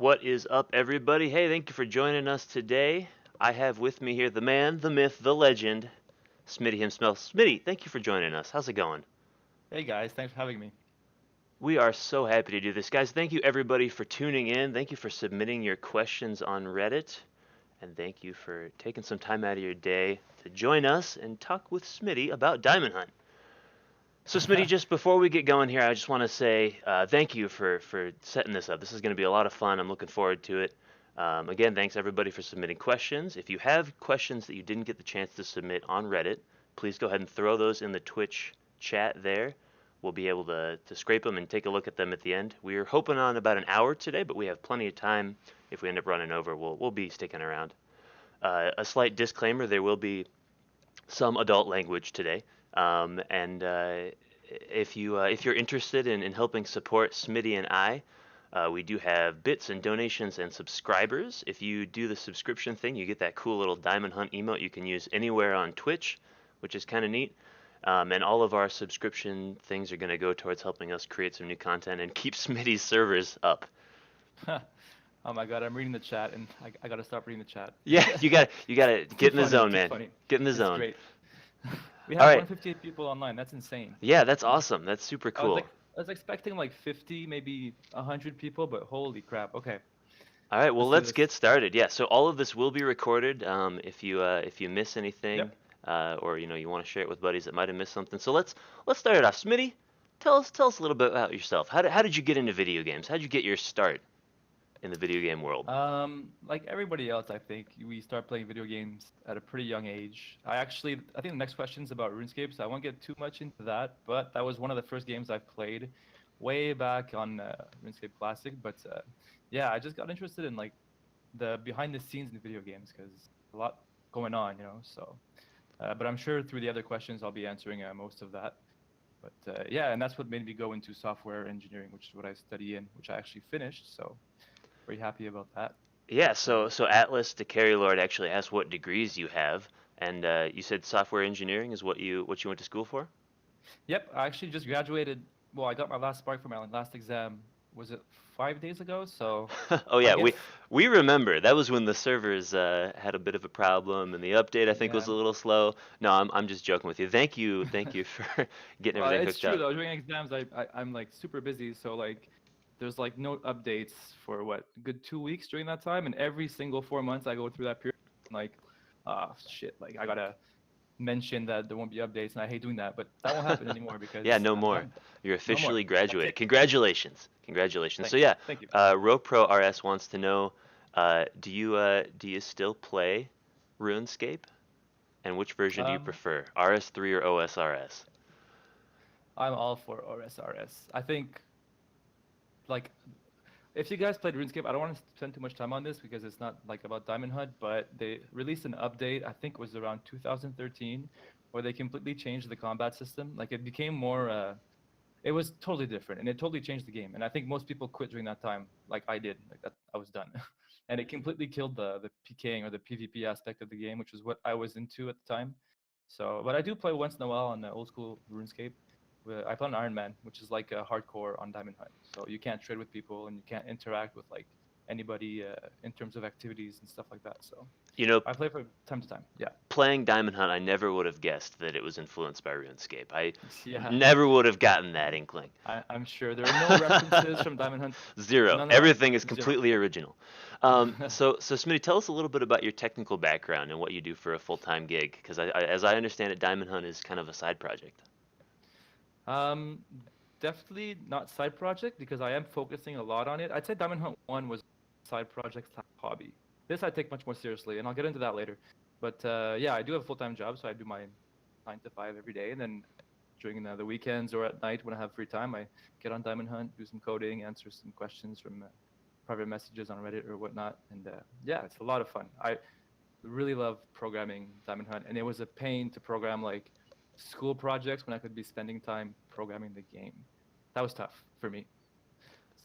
What is up, everybody? Hey, thank you for joining us today. I have with me here the man, the myth, the legend, Smitty himself. Smitty, thank you for joining us. How's it going? Hey guys, thanks for having me. We are so happy to do this. Guys, thank you everybody for tuning in. Thank you for submitting your questions on Reddit. And thank you for taking some time out of your day to join us and talk with Smitty about Diamond Hunt. So, Smitty, just before we get going here, I just want to say thank you for setting this up. This is going to be a lot of fun. I'm looking forward to it. Again, thanks everybody for submitting questions. If you have questions that you didn't get the chance to submit on Reddit, please go ahead and throw those in the Twitch chat there. We'll be able to scrape them and take a look at them at the end. We're hoping on about an hour today, but we have plenty of time. If we end up running over, we'll be sticking around. A slight disclaimer: there will be some adult language today. And if you're interested in helping support Smitty and I, we do have bits and donations and subscribers. If you do the subscription thing, you get that cool little Diamond Hunt emote you can use anywhere on Twitch, which is kind of neat. And all of our subscription things are going to go towards helping us create some new content and keep Smitty's servers up. Oh my God, I'm reading the chat and I gotta stop reading the chat. Yeah, you gotta It's too get in the funny, zone, too man. funny. Get in the It's zone. great. We All have right. 158 people online. That's insane. Yeah, that's awesome. That's super I was cool. like, I was expecting like 50, maybe 100 people, but holy crap. Okay, All right, well, let's do let's this. get started. Yeah, so all of this will be recorded. If you miss anything, Yep. or you want to share it with buddies that might have missed something. So let's start it off. Smitty, tell us a little bit about yourself. How did you get into video games? How did you get your start in the video game world? Like everybody else, I think we start playing video games at a pretty young age. I think the next question's about RuneScape, so I won't get too much into that. But that was one of the first games I played, way back on RuneScape Classic. But yeah, I just got interested in like the behind the scenes in video games because a lot going on, you know. So, but I'm sure through the other questions I'll be answering most of that. But yeah, and that's what made me go into software engineering, which is what I study in, which I actually finished. So very happy about that. Yeah, And so Atlas the Carry Lord actually asked what degrees you have, and you said software engineering is what you went to school for? yep, I actually just graduated. Well, I got my last spark for my last exam. Was it 5 days ago? So Oh I yeah, we guess, we remember that was when the servers had a bit of a problem and the update I think was yeah. a little slow. No, I'm just joking with you. Thank you for getting Well, everything it's hooked true up. though. During exams, I'm like super busy. So like, there's like no updates for what, a good 2 weeks during that time, and every single 4 months I go through that period. Like, ah, shit. Like I gotta mention that there won't be updates, and I hate doing that, but that won't happen anymore Yeah, because no I'm more. done. You're No more. officially That's graduated. it. Congratulations. Congratulations. So Thanks. yeah, Thank you. RoPro RS wants to know, do you still play RuneScape? And which version do you Um, prefer? RS3 or OSRS? I'm all for OSRS. I think like if you guys played RuneScape, I don't want to spend too much time on this because it's not like about Diamond Hunt, but they released an update, I think it was around 2013, where they completely changed the combat system. Like it became more it was totally different and it totally changed the game. And I think most people quit during that time, like I did. Like that I was done. And it completely killed the PKing or the PvP aspect of the game, which was what I was into at the time. So, but I do play once in a while on the old school RuneScape. I play on Iron Man, which is like a hardcore on Diamond Hunt. So you can't trade with people and you can't interact with like anybody in terms of activities and stuff like that. So You know, I play from time to time. Yeah, playing Diamond Hunt, I never would have guessed that it was influenced by RuneScape. I yeah. never would have gotten that inkling. I'm sure there are no references from Diamond Hunt. Zero. None at all. Everything is Zero. completely original. So Smitty, tell us a little bit about your technical background and what you do for a full-time gig, because as I understand it, Diamond Hunt is kind of a side project. Um, Definitely not side project because I am focusing a lot on it. I'd say Diamond Hunt 1 was side project slash hobby. This I take much more seriously, and I'll get into that later. But yeah, I do have a full-time job, so I do my 9 to 5 every day, and then during the weekends or at night when I have free time, I get on Diamond Hunt, do some coding, answer some questions from private messages on Reddit or whatnot, and yeah, it's a lot of fun. I really love programming Diamond Hunt, and it was a pain to program like school projects when I could be spending time programming the game. That was tough for me.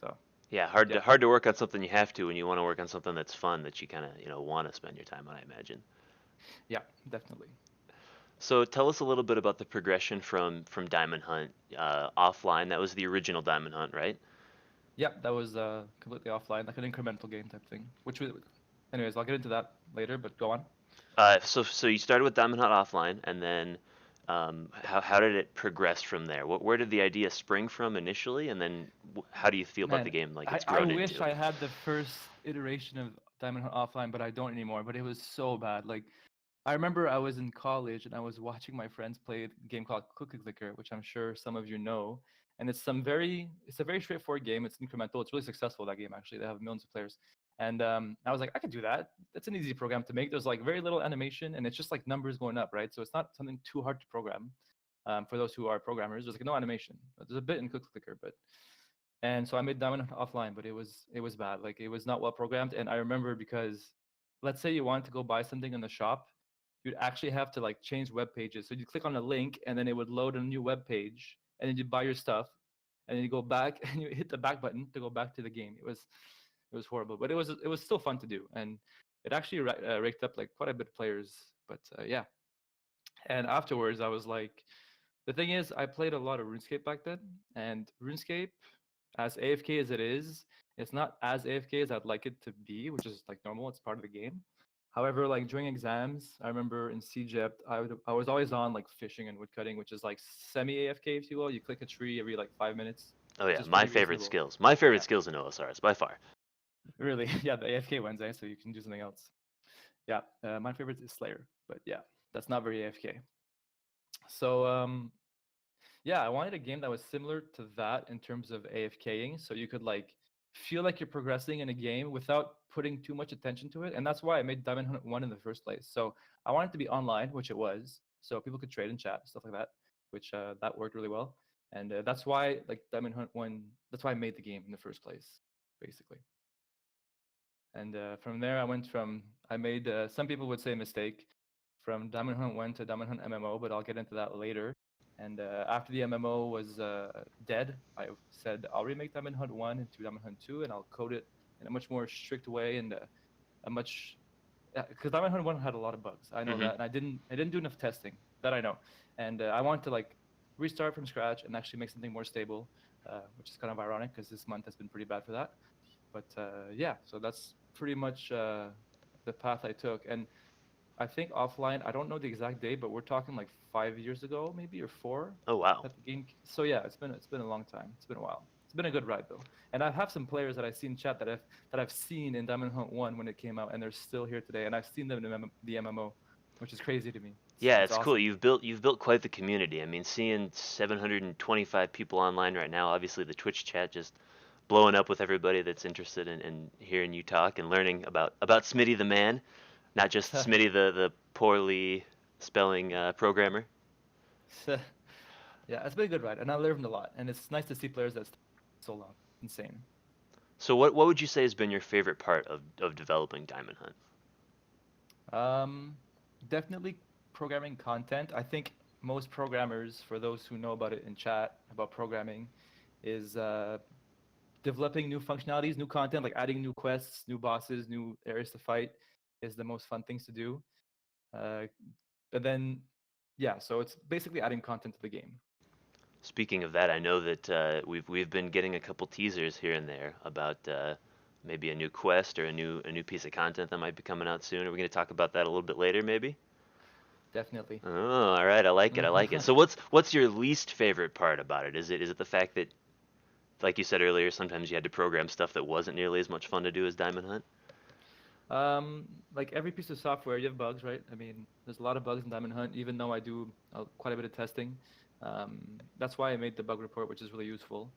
So Yeah, hard to yeah, hard to work on something you have to when you want to work on something that's fun that you kind of want to spend your time on, I imagine. yeah, definitely. So tell us a little bit about the progression from Diamond Hunt offline. That was the original Diamond Hunt, right? Yep, that was completely offline, like an incremental game type thing. Anyways, I'll get into that later. But go on. So you started with Diamond Hunt Offline, and then how did it progress from there? Where did the idea spring from initially, and then how do you feel about the Man, game like I, it's I grown wish into? I had the first iteration of Diamond Hunt Offline, but I don't anymore. But it was so bad. Like, I remember I was in college and I was watching my friends play a game called Cookie Clicker, which I'm sure some of you know. And it's a very straightforward game. It's incremental. It's really successful, that game, actually. They have millions of players. And I was like, I could do that. That's an easy program to make. There's like very little animation and it's just like numbers going up, right? So it's not something too hard to program. For those who are programmers, there's like no animation. There's a bit in Cookie Clicker, but and so I made Diamond offline, but it was bad. Like it was not well programmed. And I remember because let's say you wanted to go buy something in the shop, you'd actually have to like change web pages. So you click on a link and then it would load a new web page and then you buy your stuff and then you go back and you hit the back button to go back to the game. It was horrible, but it was still fun to do. And it actually raked up like quite a bit of players. But yeah. And afterwards I was like, the thing is, I played a lot of RuneScape back then, and RuneScape, as AFK as it is, it's not as AFK as I'd like it to be, which is like normal. It's part of the game. However, like during exams, I remember in Egypt, I was always on like fishing and woodcutting, which is like semi AFK, if you will. You click a tree every like 5 minutes, Oh which yeah, is my pretty favorite reasonable. skills. My favorite Yeah, skills in OSRs by far. really. Yeah, the AFK ones, so you can do something else. Yeah, my favorite is Slayer, but yeah, that's not very AFK. So yeah, I wanted a game that was similar to that in terms of AFKing, so you could like feel like you're progressing in a game without putting too much attention to it. And that's why I made Diamond Hunt 1 in the first place. So I wanted to be online, which it was, so people could trade and chat, stuff like that, which that worked really well. And that's why like Diamond Hunt 1, that's why I made the game in the first place, basically. And from there, I made, some people would say mistake, from Diamond Hunt 1 to Diamond Hunt MMO, but I'll get into that later. And after the MMO was dead, I said I'll remake Diamond Hunt 1 into Diamond Hunt 2, and I'll code it in a much more strict way and a much, because Diamond Hunt 1 had a lot of bugs. I know Hmm. that, and I didn't do enough testing. That I know. And I want to like restart from scratch and actually make something more stable, which is kind of ironic because this month has been pretty bad for that. But yeah, so that's pretty much the path I took. And I think offline, I don't know the exact date, but we're talking like 5 years ago, maybe, or four, Oh wow. that the game. So yeah, it's been a long time. It's been a while. It's been a good ride though. And I have some players that I see in chat that I've seen in Diamond Hunt 1 when it came out, and they're still here today. And I've seen them in the MMO, which is crazy to me. It's Yeah, it's it's cool. awesome. You've built quite the community. I mean, seeing 725 people online right now, obviously the Twitch chat just blowing up with everybody that's interested in hearing you talk and learning about Smitty the man, not just Smitty the poorly spelling programmer. So, yeah, it's been a good ride, and I learned a lot. And it's nice to see players that stay so long. Insane. So what would you say has been your favorite part of developing Diamond Hunt? Um, Definitely programming content. I think most programmers, for those who know about it in chat about programming, is developing new functionalities, new content, like adding new quests, new bosses, new areas to fight, is the most fun things to do. Uh, but then, yeah, so it's basically adding content to the game. Speaking of that, I know that we've been getting a couple teasers here and there about maybe a new quest or a new piece of content that might be coming out soon. Are we going to talk about that a little bit later, maybe? Definitely. Oh, all right. I like it. I like it. So what's your least favorite part about it? Is it the fact that, like you said earlier, sometimes you had to program stuff that wasn't nearly as much fun to do as Diamond Hunt? Like every piece of software, you have bugs, right? I mean, there's a lot of bugs in Diamond Hunt, even though I do quite a bit of testing. That's why I made the bug report, which is really useful.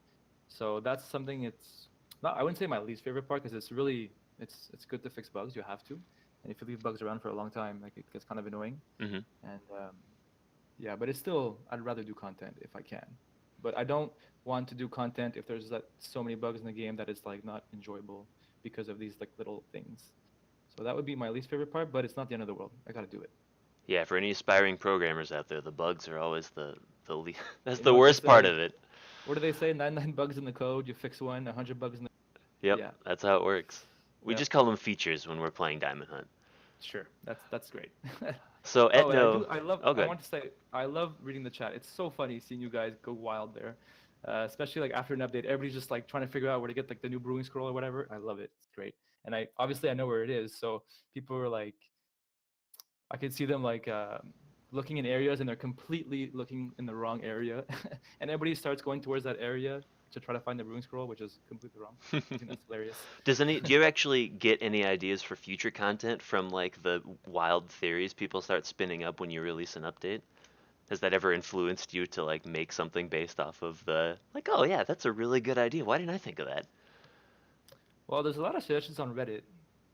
So that's something. It's not, I wouldn't say my least favorite part because it's good to fix bugs. You have to, and if you leave bugs around for a long time, like it gets kind of annoying. Hmm. And yeah, but it's still, I'd rather do content if I can. But I don't want to do content if there's like so many bugs in the game that it's like not enjoyable because of these like little things. So that would be my least favorite part, but it's not the end of the world. I gotta do it. Yeah, for any aspiring programmers out there, the bugs are always that's You know the what they worst part say? of it. What do they say? 99 bugs in the code. You fix one. 100 bugs in the. Yep, Yeah. that's how it works. We Yep. just call them features when we're playing Diamond Hunt. Sure. That's great. So Oh, and I Etno, do. I love. oh I good. want to say I love reading the chat. It's so funny seeing you guys go wild there. especially like after an update, everybody's just like trying to figure out where to get like the new brewing scroll or whatever. I love it. It's great. And I know where it is, so people are like, I could see them like looking in areas and they're completely looking in the wrong area, and everybody starts going towards that area to try to find the brewing scroll, which is completely wrong. I think that's hilarious. Do you actually get any ideas for future content from like the wild theories people start spinning up when you release an update? Has that ever influenced you to like make something based off of the like, oh yeah, that's a really good idea. Why didn't I think of that? Well, there's a lot of suggestions on Reddit.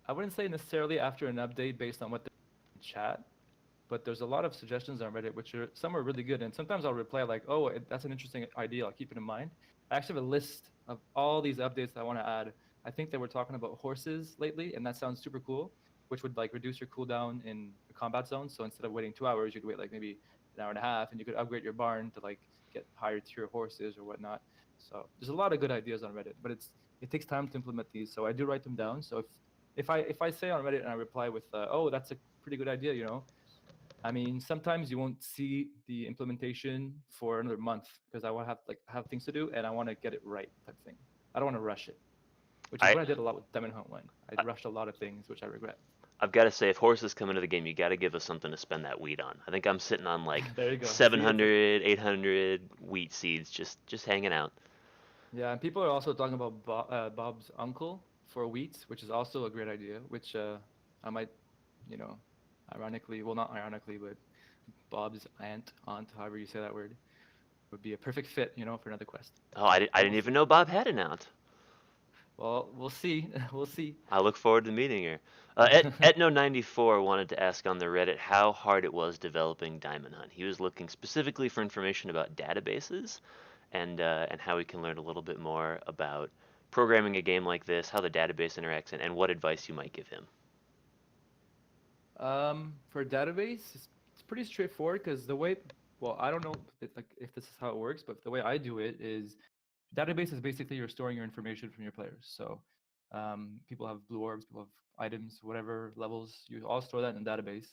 I wouldn't say necessarily after an update based on what they chat, but there's a lot of suggestions on Reddit, which are some are really good, and sometimes I'll reply like, "Oh, that's an interesting idea. I'll keep it in mind." I actually have a list of all these updates I want to add. I think they were talking about horses lately, and that sounds super cool, which would like reduce your cooldown in the combat zone. So instead of waiting 2 hours, you could wait like maybe an hour and a half, and you could upgrade your barn to like get higher tier horses or whatnot. So there's a lot of good ideas on Reddit, but it takes time to implement these. So I do write them down. So if I say on Reddit and I reply with, "Oh, that's a pretty good idea," I mean, sometimes you won't see the implementation for another month because I want to have things to do and I want to get it right type thing. I don't want to rush it, which is I what I did a lot with Diamond Hunt 1. I rushed a lot of things, which I regret. I've got to say, if horses come into the game, you got to give us something to spend that wheat on. I think I'm sitting on like There you go. See, 700, 800 wheat seeds, just hanging out. yeah, and people are also talking about Bob's uncle for wheat, which is also a great idea, which I might, you know, ironically, well, not ironically, but Bob's aunt, however you say that word, would be a perfect fit, for another quest. Oh, I But didn't we'll even see. know Bob had an aunt. Well, we'll see. We'll see. I look forward to meeting her. Etno94 wanted to ask on the Reddit how hard it was developing Diamond Hunt. He was looking specifically for information about databases and how we can learn a little bit more about programming a game like this, how the database interacts, and what advice you might give him. For database, it's pretty straightforward because well, I don't know if this is how it works, but the way I do it is database is basically you're storing your information from your players. So people have blue orbs, people have items, whatever levels, you all store that in a database.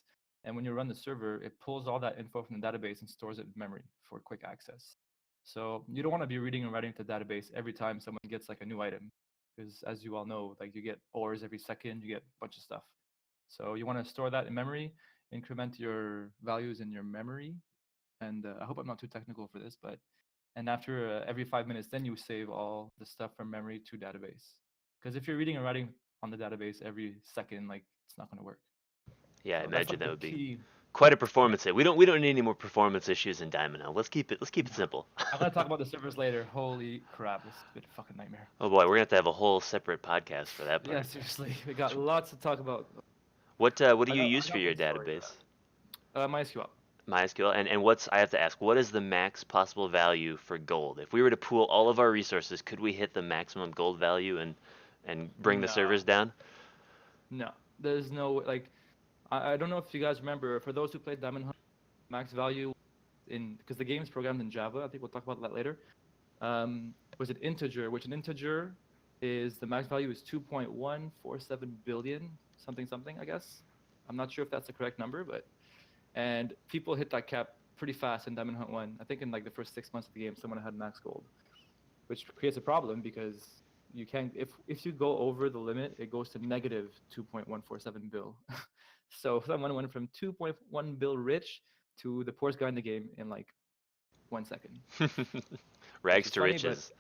And when you run the server, it pulls all that info from the database and stores it in memory for quick access. So you don't want to be reading and writing to the database every time someone gets like a new item, because as you all know, like you get ores every second, you get a bunch of stuff. So you want to store that in memory, increment your values in your memory, and I hope I'm not too technical for this, but and after every 5 minutes, then you save all the stuff from memory to database. Because if you're reading and writing on the database every second, like it's not going to work. Yeah, I So that's imagine like that the would be key. quite a Yeah, performance hit. We don't need any more performance issues in Diamond Hunt. Let's keep it no. simple. I'm gonna talk about the servers later. Holy crap, this has been a fucking nightmare. Oh boy, we're gonna have to have a whole separate podcast for that Yeah, part. seriously, we got lots to talk about. What do I you got use I for got your one story for database? that. MySQL. MySQL, and what's I have to ask, what is the max possible value for gold? If we were to pool all of our resources, could we hit the maximum gold value and bring the No, servers down? no, there's no like. I don't know if you guys remember. For those who played Diamond Hunt, max value in because the game is programmed in Java. I think we'll talk about that later. Was it integer? Which an integer is the max value is 2.147 billion something something. I guess I'm not sure if that's the correct number, but and people hit that cap pretty fast in Diamond Hunt 1. I think in like the first 6 months of the game, someone had max gold, which creates a problem because you can't if you go over the limit, it goes to negative 2.147 bill. So someone went from 2.1 bill rich to the poorest guy in the game in like 1 second, which Rags is to funny, but riches,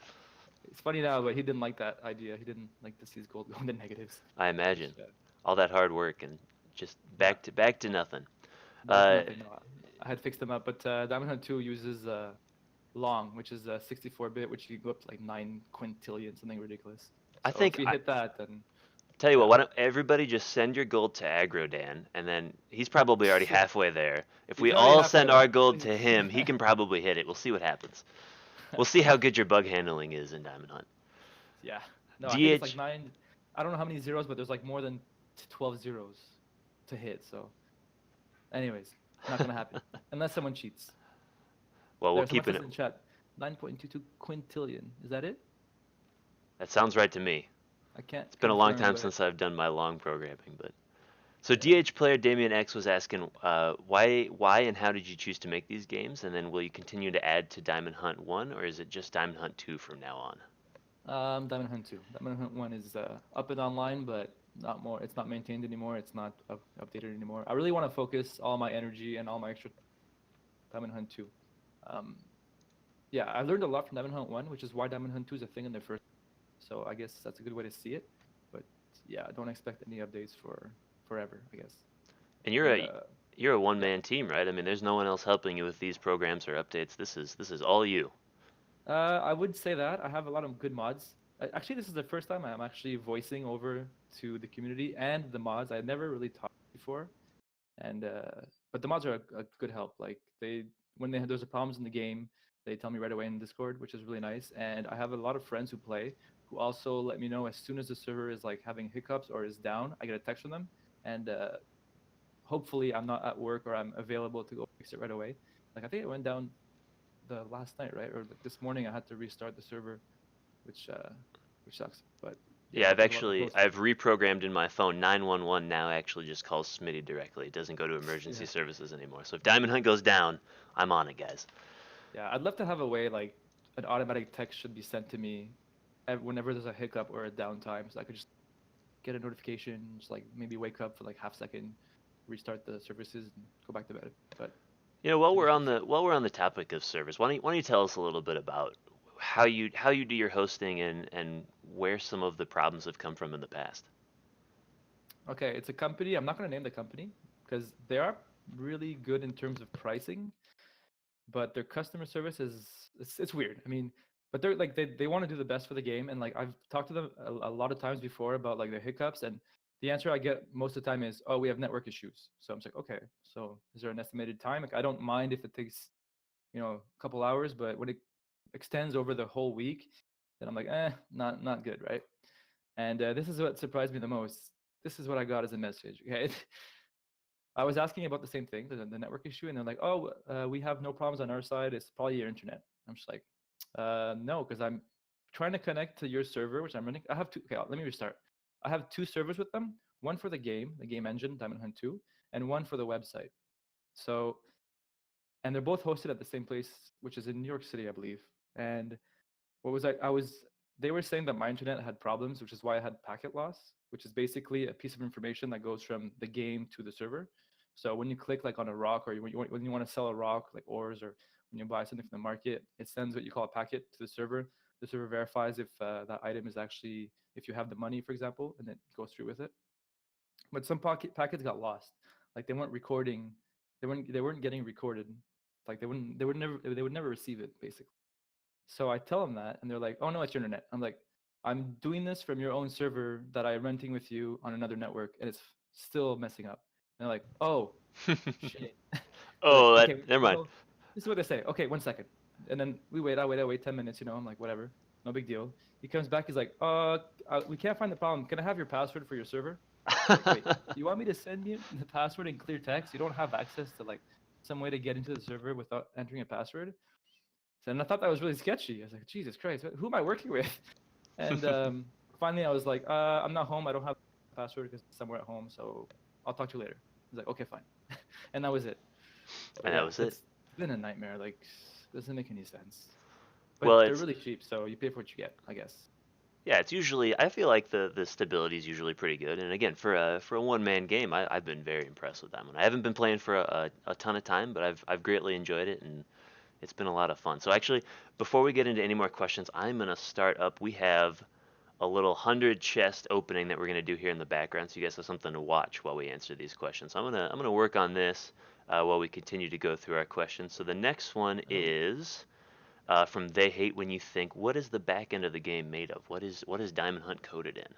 it's funny now. But he didn't like that idea. He didn't like to see his gold go into negatives. I Which, imagine. All that hard work and just yeah, back to nothing. back to Uh, nothing. No, I had fixed them up, but Diamond Hunt 2 uses long, which is 64-bit, which you can go up to like 9 quintillion, something ridiculous. I So if think you hit that, then Tell you what, yeah. why don't everybody just send your gold to Agrodan, and then he's probably already halfway there. If He's we already all halfway send there. our gold to him, he can probably hit it. We'll see what happens. We'll see how good your bug handling is in Diamond Hunt. Yeah. No, I think it's like DH, nine. I don't know how many zeros, but there's like more than 12 zeros to hit. So, anyways, not gonna happen unless someone cheats. well, we'll There, someone keep says it. in chat, 9.22 quintillion. Is that it? That sounds right to me. I can't It's been a long confirm, time but since I've done my long programming, but So DH player Damien X was asking, why and how did you choose to make these games? And then will you continue to add to Diamond Hunt 1, or is it just Diamond Hunt 2 from now on? Diamond Hunt 2. Diamond Hunt 1 is up and online, but not more. It's not maintained anymore. It's not updated anymore. I really want to focus all my energy and all my extra Diamond Hunt 2. Um, yeah, I learned a lot from Diamond Hunt 1, which is why Diamond Hunt 2 is a thing in the first. So I guess that's a good way to see it. But yeah, I don't expect any updates for forever, I guess. And And you're a yeah. one-man team, right? I mean, there's no one else helping you with these programs or updates. This is all you. I would say that I have a lot of good mods. Actually, this is the first time I'm actually voicing over to the community and the mods. I never really talked before, and but the mods are a good help. Like when there's a problems in the game, they tell me right away in Discord, which is really nice. And I have a lot of friends who play who also let me know as soon as the server is like having hiccups or is down. I get a text from them, and hopefully I'm not at work or I'm available to go fix it right away. Like I think it went down the last night, right? Or like this morning I had to restart the server, which sucks. But yeah, Yeah, there's a lot of those. I've reprogrammed in my phone 911 now actually just calls Smitty directly. It doesn't go to emergency Yeah, services anymore. So if Diamond Hunt goes down, I'm on it, guys. yeah. I'd love to have a way like an automatic text should be sent to me whenever there's a hiccup or a downtime, so I could just get a notification, just like maybe wake up for like half second, restart the services, and go back to bed. But You know, I guess we'll see. while we're on the topic of servers, why don't you tell us a little bit about how you do your hosting and where some of the problems have come from in the past? Okay, it's a company. I'm not gonna name the company because they are really good in terms of pricing, but their customer service is it's weird. I mean, but they're like they want to do the best for the game, and like I've talked to them a lot of times before about like the hiccups, and the answer I get most of the time is, "Oh, we have network issues." So I'm just like, "Okay, so is there an estimated time?" Like I don't mind if it takes a couple hours, but when it extends over the whole week, then I'm like, not good, right? And this is what surprised me the most. This is what I got as a message. Okay, I was asking about the same thing, the network issue, and they're like, "Oh, we have no problems on our side. It's probably your internet." I'm just like, "No, because I'm trying to connect to your server, which I'm running. I have two. Okay, let me restart. I have two servers with them. One for the game engine, Diamond Hunt 2, and one for the website. So, and they're both hosted at the same place, which is in New York City, I believe. And what was I was they were saying that my internet had problems, which is why I had packet loss, which is basically a piece of information that goes from the game to the server. So when you click like on a rock, or when you want to sell a rock like ores, or when you buy something from the market, it sends what you call a packet to the server. The server verifies if that item is actually, if you have the money, for example, and it goes through with it. But some packets got lost, like they weren't recording, they weren't getting recorded, like they would never receive it basically. So I tell them that, and they're like, "Oh no, it's your internet." I'm like, "I'm doing this from your own server that I'm renting with you on another network, and it's still messing up." And they're like, "Oh shit." They're like, Oh, "Okay, never mind. well, this is what they say. Okay, 1 second." And then we wait. I wait 10 minutes. I'm like, whatever, no big deal. He comes back. He's like, we can't find the problem. Can I have your password for your server?" It's like, wait, you want me to send you the password in clear text? You don't have access to like some way to get into the server without entering a password? And I thought that was really sketchy. I was like, Jesus Christ, who am I working with? And finally, I was like, I'm not home. I don't have a password because it's somewhere at home. So I'll talk to you later. He's like, okay, fine. And that was it. But And that yeah, was it. it's been a nightmare. Like, doesn't make any sense. Well, But they're it's really cheap, so you pay for what you get, I guess. yeah, it's usually I feel like the stability is usually pretty good. And again, for a one man game, I've been very impressed with that one. I haven't been playing for a ton of time, but I've greatly enjoyed it and it's been a lot of fun. So actually, before we get into any more questions, I'm gonna start up. We have a little 100 chest opening that we're gonna do here in the background, so you guys have something to watch while we answer these questions. So I'm gonna work on this while we continue to go through our questions. So the next one Oh. is from They Hate When You Think. What is the back end of the game made of? What is Diamond Hunt coded in?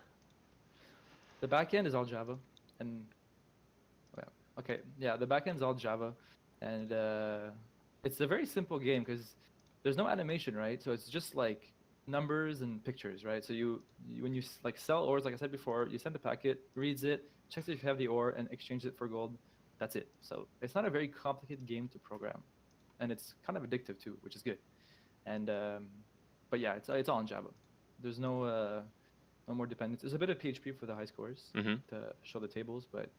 The backend is all Java. And, well, okay, yeah, the backend's all Java. And it's a very simple game because there's no animation, right? So it's just like numbers and pictures, right? So when you like sell ores, like I said before, you send the packet, reads it, checks if you have the ore, and exchanges it for gold. That's it. So it's not a very complicated game to program, and it's kind of addictive too, which is good. And but yeah, it's all in Java. There's no more dependence. There's a bit of PHP for the high scores Mm-hmm. to show the tables, but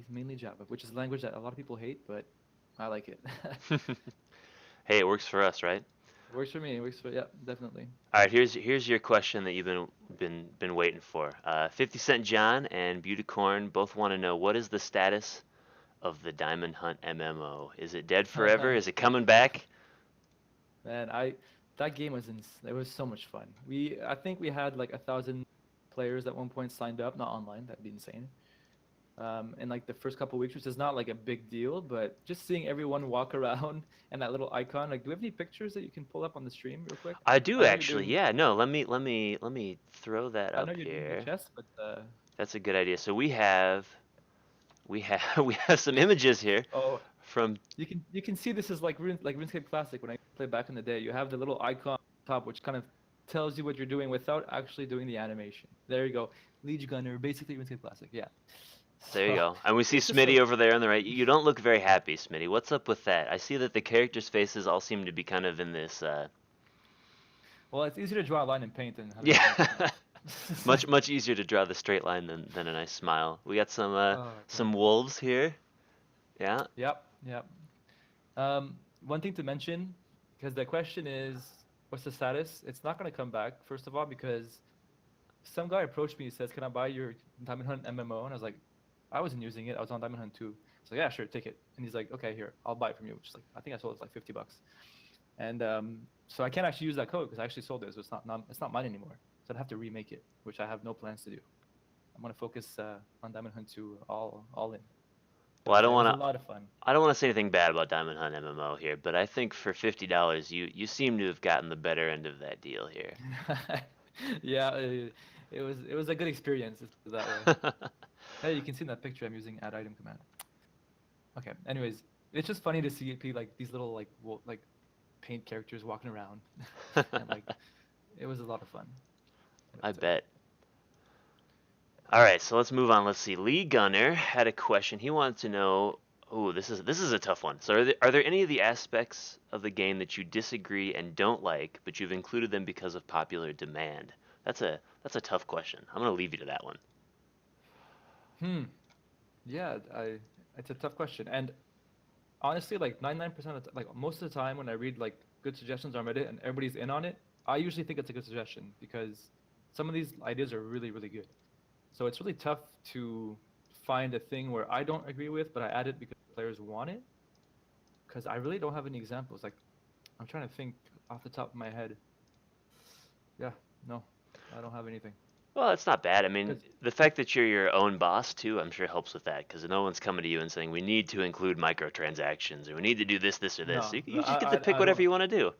mainly Java, which is a language that a lot of people hate, but I like it. Hey, it works for us, right? It works for me. It works for yeah, definitely. All right, here's your question that you've been waiting for. 50 Cent John and Beautycorn both want to know what is the status of the Diamond Hunt MMO? Is it dead forever? Is it coming back? Man, I that game was it was so much fun. I think we had like 1,000 players at one point signed up, not online. That'd be insane. In like the first couple weeks, which is not like a big deal, but just seeing everyone walk around and that little icon. Like, do we have any pictures that you can pull up on the stream real quick? I do I know you're actually. doing. Yeah, no, let me throw that I know up you're doing the here. chess, but That's a good idea. So we have we have some images here oh, from. you can see this is like RuneScape Classic when I played back in the day. You have the little icon on top, which kind of tells you what you're doing without actually doing the animation. There you go, Liege Gunner, basically RuneScape Classic. Yeah. There you So go. And we see it's just Smitty so over there on the right. You don't look very happy, Smitty. What's up with that? I see that the characters' faces all seem to be kind of in this well. It's easier to draw a line in paint than have it yeah. on a screen. Much easier to draw the straight line than a nice smile. We got Oh, I can't some wait. wolves here. Yeah. Yep, yep. One thing to mention, because the question is, what's the status? It's not going to come back, first of all, because some guy approached me and says, "Can I buy your Diamond Hunt MMO?" And I was like, I wasn't using it. I was on Diamond Hunt 2. So yeah, sure, take it. And he's like, "Okay, here, I'll buy it from you." Which is like, I think I sold it for like $50. And so I can't actually use that code because I actually sold it. So it's not mine anymore. So I'd have to remake it, which I have no plans to do. I'm gonna focus on Diamond Hunt 2 all in. Well, But it was a lot of fun. I don't want to say anything bad about Diamond Hunt MMO here, but I think for $50 you seem to have gotten the better end of that deal here. Yeah, it was a good experience, let's put it that way. Hey, you can see in that picture I'm using add item command. Okay. Anyways, it's just funny to see like these little like paint characters walking around, and like it was a lot of fun. I But, bet. All right, so let's move on. Let's see. Lee Gunner had a question. He wanted to know. Oh, this is a tough one. So, are there any of the aspects of the game that you disagree and don't like, but you've included them because of popular demand? That's a tough question. I'm gonna leave you to that one. hmm. Yeah, it's a tough question, and honestly, like 99% of like most of the time when I read like good suggestions on Reddit and everybody's in on it, I usually think it's a good suggestion because some of these ideas are really, really good. So it's really tough to find a thing where I don't agree with, but I add it because players want it. Because I really don't have any examples. Like I'm trying to think off the top of my head. Yeah, no, I don't have anything. Well, that's not bad. I mean, Because the fact that you're your own boss too, I'm sure helps with that because no one's coming to you and saying we need to include microtransactions or we need to do this, this, or this. no, You just get to pick I whatever don't. you want to do.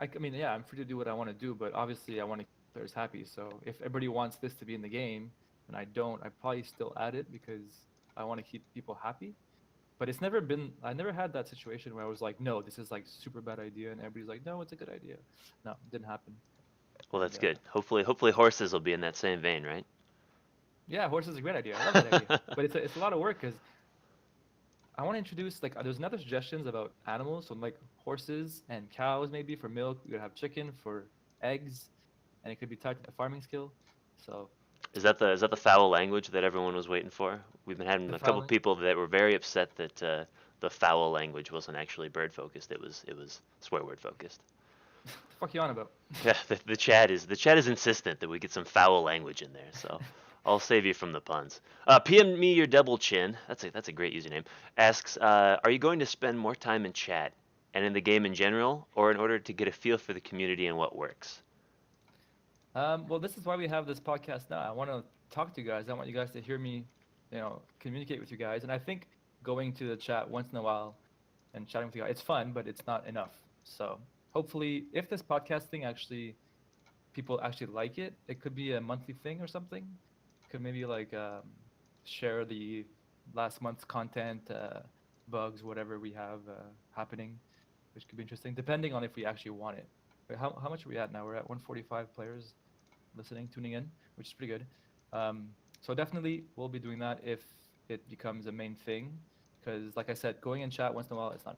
I mean, yeah, I'm free to do what I want to do, but obviously I want to keep players happy. So if everybody wants this to be in the game and I don't, I probably still add it because I want to keep people happy. But I never had that situation where I was like, no, this is like super bad idea, and everybody's like, no, it's a good idea. No, it didn't happen. Well, And that's good. Hopefully horses will be in that same vein, right? yeah, horse is a great idea. I love that idea. But it's a lot of work because I want to introduce like there's another suggestions about animals, so like horses and cows maybe for milk. We could have chicken for eggs, and it could be tied to the farming skill. So Is that the foul language that everyone was waiting for? We've been having the a couple fouling. people that were very upset that the foul language wasn't actually bird focused. It was swear word focused. The fuck you on about? Yeah, the chat is insistent that we get some foul language in there. So I'll save you from the puns. PM me your double chin. That's a great username. Asks, are you going to spend more time in chat and in the game in general, or in order to get a feel for the community and what works? Well, this is why we have this podcast now. I want to talk to you guys. I want you guys to hear me, communicate with you guys. And I think going to the chat once in a while and chatting with you guys, it's fun, but it's not enough. So hopefully, if this podcast thing actually people actually like it, it could be a monthly thing or something. Could maybe like share the last month's content, bugs, whatever we have happening, which could be interesting, depending on if we actually want it. Wait, how much are we at now? We're at 145 players listening, tuning in, which is pretty good. So definitely we'll be doing that if it becomes a main thing, because like I said, going in chat once in a while, it's not.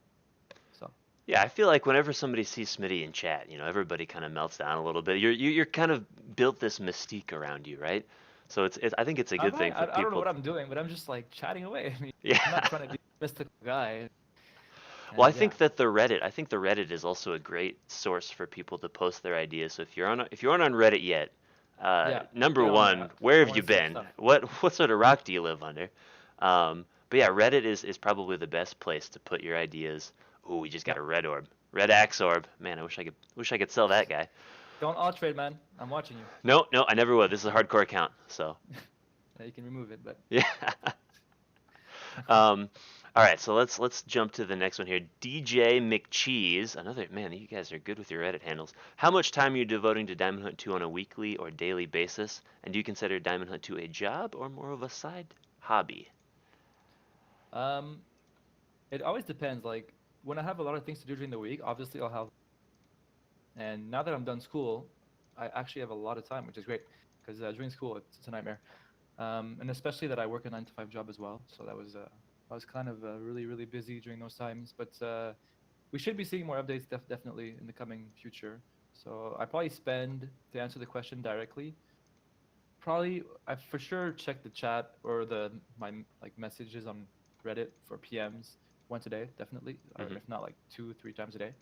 So Yeah, I feel like whenever somebody sees Smitty in chat, everybody kind of melts down a little bit. You're kind of built this mystique around you, right? So I think it's a Am good I? thing for I don't know people. what I'm doing, but I'm just like chatting away. I mean, Yeah. I'm not trying to be a mystical guy. Well, And yeah, I think the Reddit is also a great source for people to post their ideas. So if you aren't on Reddit yet, yeah, number get on there. one, where I have want you to see your been? stuff. What sort of rock do you live under? But yeah, Reddit is probably the best place to put your ideas. Ooh, we just got Yep. a red orb, red axe orb. Man, I wish I could sell that guy. Don't all trade, man. I'm watching you. No, no, I never would. This is a hardcore account, so Yeah, you can remove it, but yeah. Um, all right, so let's jump to the next one here. DJ McCheese, another man. You guys are good with your Reddit handles. How much time are you devoting to Diamond Hunt 2 on a weekly or daily basis? And do you consider Diamond Hunt 2 a job or more of a side hobby? um, it always depends. Like when I have a lot of things to do during the week, obviously I'll have. And now that I'm done school, I actually have a lot of time, which is great because during school it's a nightmare. And especially that I work a 9 to 5 job as well. So I was kind of really busy during those times. But we should be seeing more updates definitely in the coming future. So I probably spend to answer the question directly. Probably I for sure check the chat or the my like messages on Reddit for PMs once a day, definitely, or Hmm. if not like 2 3 times a day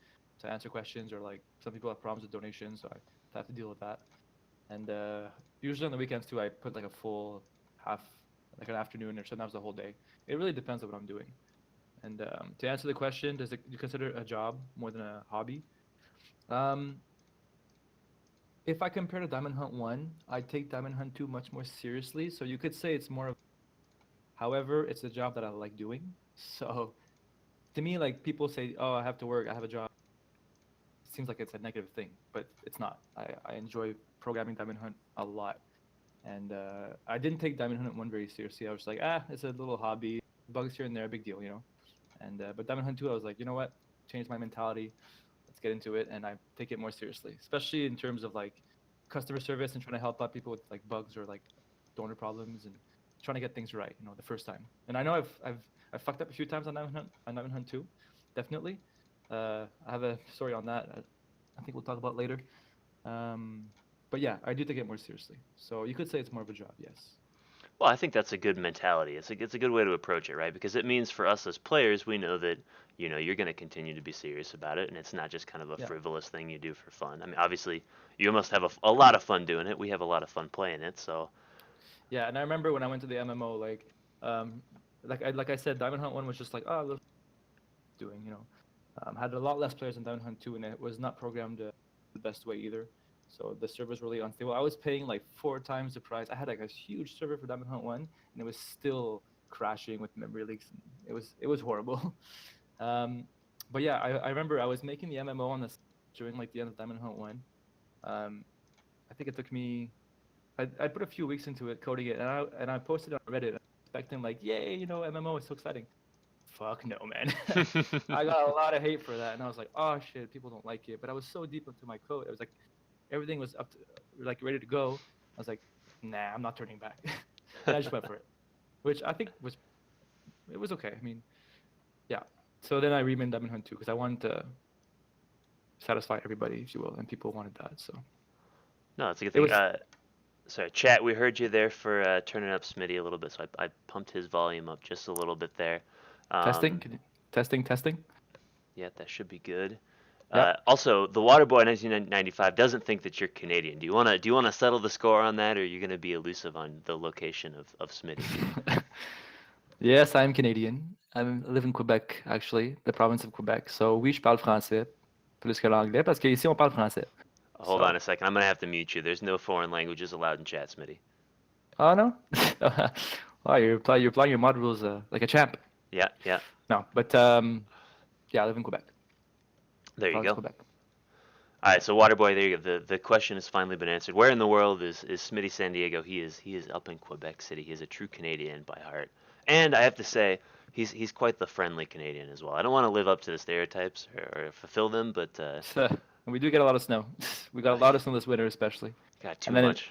to answer questions or like some people have problems with donations, so I have to deal with that. And usually on the weekends too, I put like a full half, like an afternoon or sometimes the whole day. It really depends on what I'm doing. And to answer the question, do you consider it a job more than a hobby? Um, if I compare to Diamond Hunt 1, I take Diamond Hunt 2 much more seriously. So you could say it's more of, however, it's a job that I like doing. So to me, like people say, oh, I have to work, I have a job. It seems like it's a negative thing, but it's not. I enjoy programming Diamond Hunt a lot. And I didn't take Diamond Hunt 1 very seriously. I was like, it's a little hobby, bugs here and there, big deal, you know. And but Diamond Hunt 2, I was like, you know what? Change my mentality. Let's get into it, and I take it more seriously, especially in terms of like customer service and trying to help out people with like bugs or like donor problems and trying to get things right, you know, the first time. And I know I've fucked up a few times on Diamond Hunt 2, definitely. I have a story on that. I think we'll talk about later. Um, but yeah, I do take it more seriously. So you could say it's more of a job, yes. Well, I think that's a good mentality. It's a good way to approach it, right? Because it means for us as players, we know that you're going to continue to be serious about it, and it's not just kind of a Yeah. frivolous thing you do for fun. I mean, obviously, you must have a lot of fun doing it. We have a lot of fun playing it, so Yeah, and I remember when I went to the MMO, um, like I said, Diamond Hunt 1 was just like, oh, look, doing, you know, had a lot less players than Diamond Hunt 2, and it was not programmed the best way either. So the server's really unstable. I was paying like 4 times the price. I had like a huge server for Diamond Hunt 1, and it was still crashing with memory leaks. It was horrible. Um, but yeah, I remember I was making the MMO on this during like the end of Diamond Hunt 1. Um, I think it took me I put a few weeks into it coding it, and I posted on Reddit expecting like, yay, you know, MMO is so exciting. Fuck no, man. I got a lot of hate for that, and I was like, oh shit, people don't like it. But I was so deep into my code, it was like everything was up to like ready to go. I was like, nah, I'm not turning back, and I just went for it, which I think was okay. I mean, yeah. So then I renamed Diamond Hunt 2 because I wanted to satisfy everybody, if you will, and people wanted that. So no, it's a good it thing. was Sorry, chat. We heard you there for turning up Smitty a little bit, so I pumped his volume up just a little bit there. testing, Um, testing. yeah, that should be good. Yep. Also, the Waterboy 1995 doesn't think that you're Canadian. Do you wanna settle the score on that, or are you gonna be elusive on the location of Smitty? Yes, I'm Canadian. I live in Quebec, actually, the province of Quebec. So oui, je parle français plus que l'anglais parce qu'ici on parle français. Hold on So, a second. I'm gonna have to mute you. There's no foreign languages allowed in chat, Smitty. oh no, wow, you're applying your mod rules like a champ. Yeah, yeah. No, but yeah, I live in Quebec, There you province go. of Quebec. All right, so Waterboy, there you go. The question has finally been answered. Where in the world is Smitty San Diego? He is up in Quebec City. He is a true Canadian by heart, and I have to say he's quite the friendly Canadian as well. I don't want to live up to the stereotypes or fulfill them, but So, and we do get a lot of snow. We got a lot of snow this winter, especially, got too and then much.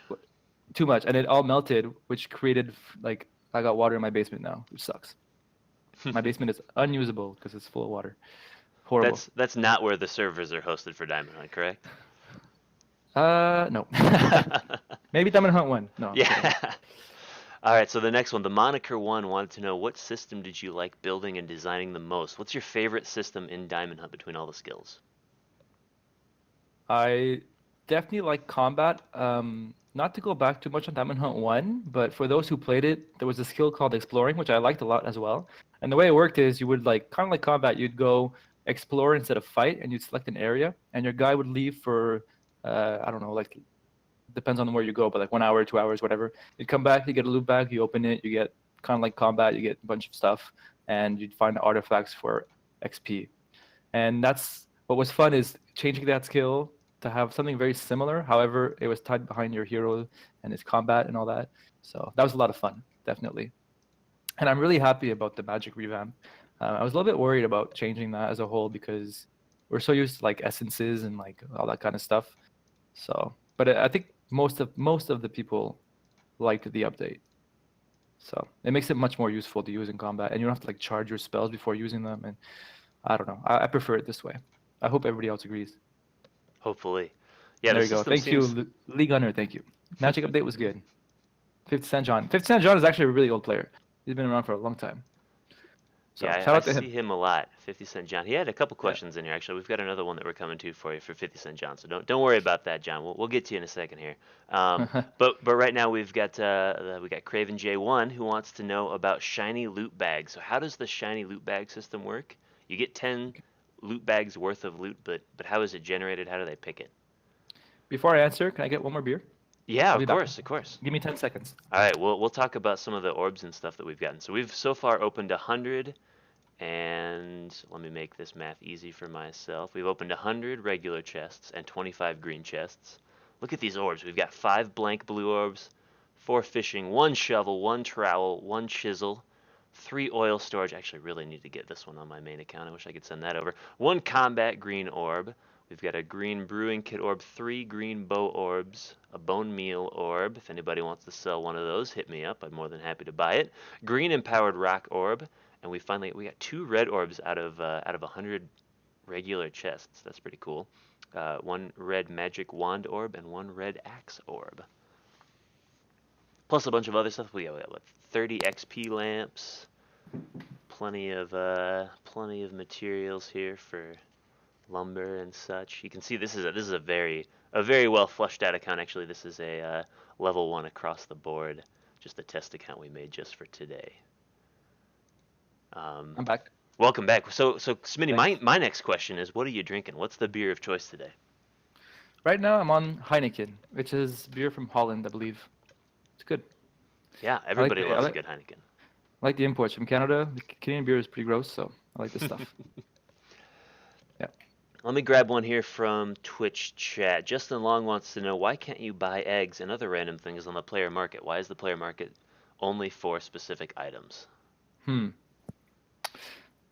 too much, and it all melted, which created like I got water in my basement now, which sucks. My basement is unusable because it's full of water. Horrible. That's not where the servers are hosted for Diamond Hunt, correct? No. Maybe Diamond Hunt 1. No, I'm kidding. Yeah. All right, so the next one, the Moniker One wanted to know what system did you like building and designing the most? What's your favorite system in Diamond Hunt between all the skills? I definitely like combat. Not to go back too much on Diamond Hunt 1, but for those who played it, there was a skill called Exploring, which I liked a lot as well. And the way it worked is you would like kind of like combat, you'd go explore instead of fight, and you'd select an area, and your guy would leave for I don't know, like depends on where you go, but like 1 hour, 2 hours, whatever. You come back, you get a loot bag, you open it, you get kind of like combat, you get a bunch of stuff, and you'd find artifacts for XP. And that's what was fun is changing that skill to have something very similar. However, it was tied behind your hero and his combat and all that. So that was a lot of fun, definitely. And I'm really happy about the Magic revamp. I was a little bit worried about changing that as a whole because we're so used to like essences and like all that kind of stuff. So, but I think most of the people liked the update. So it makes it much more useful to use in combat, and you don't have to like charge your spells before using them. And I don't know, I prefer it this way. I hope everybody else agrees. Hopefully. Yeah, There the you go. system Thank you, seems. Lee Gunner. Thank you. Magic update was good. 50 Cent John. 50 Cent John is actually a really old player. He's been around for a long time. So Yeah, shout I out to see him. him a lot. 50 Cent John. He had a couple Yeah. questions in here actually. We've got another one that we're coming to for you for 50 Cent John. So don't worry about that, John. We'll get to you in a second here. But right now we got Craven J1 who wants to know about shiny loot bags. So how does the shiny loot bag system work? You get 10 loot bags worth of loot, but how is it generated? How do they pick it? Before I answer, can I get one more beer? Yeah, I'll of be back. course, of course. Give me 10 seconds. All right, we'll talk about some of the orbs and stuff that we've gotten. So we've so far opened 100. And let me make this math easy for myself. We've opened 100 regular chests and 25 green chests. Look at these orbs. We've got 5 blank blue orbs, 4 fishing, 1 shovel, 1 trowel, 1 chisel, 3 oil storage. I actually really need to get this one on my main account. I wish I could send that over. 1 combat green orb. We've got a green brewing kit orb, 3 green bow orbs, a bone meal orb. If anybody wants to sell one of those, hit me up. I'm more than happy to buy it. Green empowered rock orb. And we got 2 red orbs out of 100 regular chests. That's pretty cool. 1 red magic wand orb and 1 red axe orb. Plus a bunch of other stuff. We got 30 XP lamps. Plenty of materials here for lumber and such. You can see this is a very well fleshed out account. Actually, this is a level 1 across the board. Just a test account we made just for today. I'm back. Welcome back. So Smitty, Thanks. my next question is, what are you drinking? What's the beer of choice today? Right now, I'm on Heineken, which is beer from Holland, I believe. It's good. Yeah, everybody I loves a like- good Heineken. I like the imports from Canada. The Canadian beer is pretty gross, so I like this stuff. Yeah. Let me grab one here from Twitch chat. Justin Long wants to know, why can't you buy eggs and other random things on the player market? Why is the player market only for specific items?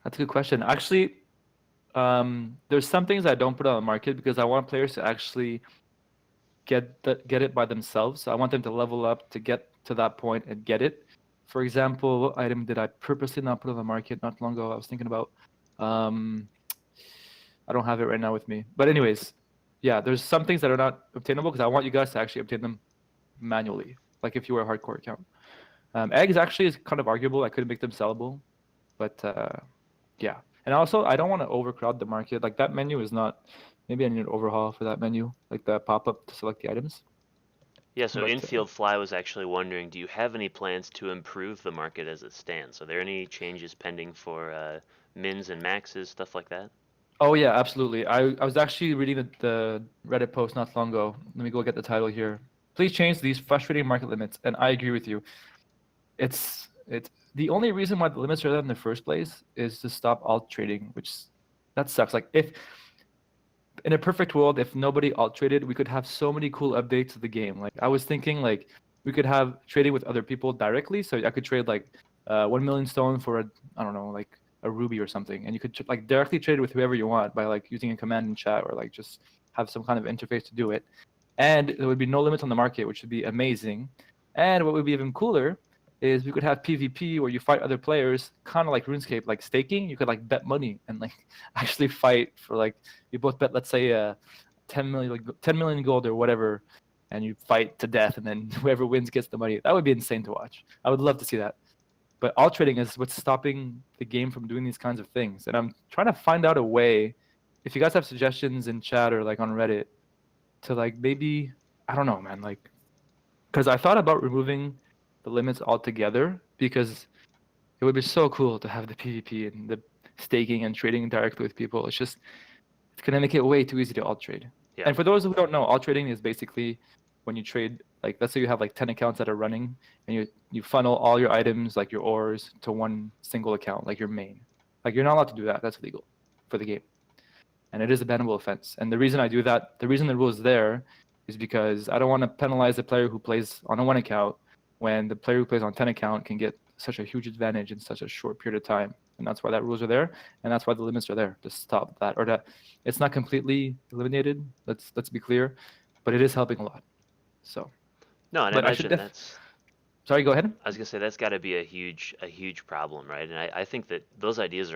That's a good question. Actually, there's some things I don't put on the market because I want players to actually get it by themselves. So I want them to level up to get to that point and get it. For example, what item did I purposely not put on the market not long ago? I was thinking about. I don't have it right now with me. But anyways, yeah, there's some things that are not obtainable because I want you guys to actually obtain them manually, like if you were a hardcore account. Eggs actually is kind of arguable. I could make them sellable, but yeah. And also, I don't want to overcrowd the market. Like that menu is not. Maybe I need an overhaul for that menu, like the pop-up to select the items. Yeah, so But, Infield Fly was actually wondering, do you have any plans to improve the market as it stands? Are there any changes pending for mins and maxes, stuff like that? Oh yeah, absolutely. I was actually reading the Reddit post not long ago. Let me go get the title here. Please change these frustrating market limits. And I agree with you. It's the only reason why the limits are there in the first place is to stop alt trading, which that sucks. Like if in a perfect world, if nobody alt traded, we could have so many cool updates to the game. Like I was thinking, like we could have trading with other people directly. So I could trade like 1 million stone for I don't know, like a ruby or something, and you could like directly trade with whoever you want by like using a command in chat or like just have some kind of interface to do it. And there would be no limits on the market, which would be amazing. And what would be even cooler is we could have PvP where you fight other players, kind of like RuneScape, like staking. You could like bet money and like actually fight for like you both bet, let's say 10 million gold or whatever, and you fight to death, and then whoever wins gets the money. That would be insane to watch. I would love to see that. But alt trading is what's stopping the game from doing these kinds of things. And I'm trying to find out a way, if you guys have suggestions in chat or like on Reddit, to like maybe, I don't know, man, like, because I thought about removing the limits altogether, because it would be so cool to have the PvP and the staking and trading directly with people. It's gonna make it way too easy to alt trade. Yeah. And for those who don't know, alt trading is basically when you trade, like, let's say you have like 10 accounts that are running, and you funnel all your items, like your ores, to one single account, like your main. Like, you're not allowed to do that. That's illegal for the game, and it is a bannable offense. And the reason I do that, the reason the rule is there, is because I don't want to penalize the player who plays on a one account when the player who plays on 10 account can get such a huge advantage in such a short period of time. And that's why that rules are there, and that's why the limits are there to stop that, or that it's not completely eliminated. Let's be clear, but it is helping a lot. So, No, and I but I should imagine that's. sorry, go ahead. I was gonna say that's got to be a huge problem, right? And I think that those ideas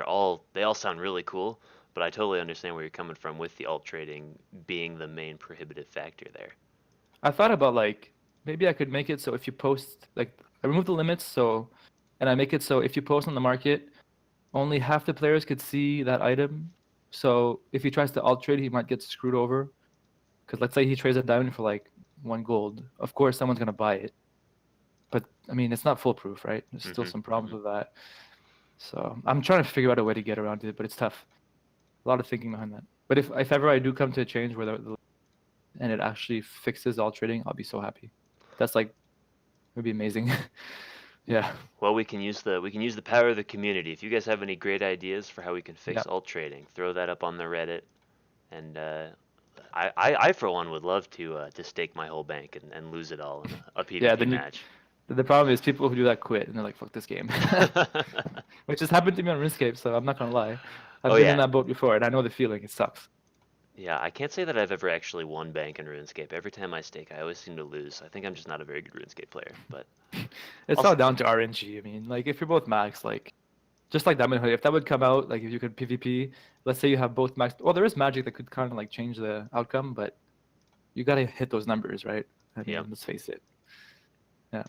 they all sound really cool, but I totally understand where you're coming from with the alt trading being the main prohibitive factor there. I thought about, like, maybe I could make it so if you post, like, I remove the limits, so, and I make it so if you post on the market, only half the players could see that item. So if he tries to alt trade, he might get screwed over. Because let's say he trades a diamond for like 1 gold. Of course, someone's gonna buy it. But I mean, it's not foolproof, right? There's still some problems with that. So I'm trying to figure out a way to get around it, but it's tough. A lot of thinking behind that. But if ever I do come to a change where and it actually fixes alt trading, I'll be so happy. That's like, it would be amazing. Yeah. Well, we can use the power of the community. If you guys have any great ideas for how we can fix Yeah. alt trading, throw that up on the Reddit. And I for one would love to stake my whole bank and lose it all in a Yeah. PvP Then match. the problem is people who do that quit and they're like, fuck this game. Which has happened to me on RuneScape, so I'm not gonna lie. Oh I've been in yeah, that boat before, and I know the feeling. It sucks. yeah. I can't say that I've ever actually won bank in RuneScape. Every time I stake, I always seem to lose. I think I'm just not a very good RuneScape player. But It's also, all down to RNG. I mean, like, if you're both max, like, just like Diamond Hood, if that would come out, like, if you could PvP, let's say you have both max. Well, there is magic that could kind of like change the outcome, but you gotta hit those numbers, right? I mean, yeah, let's face it. Yeah.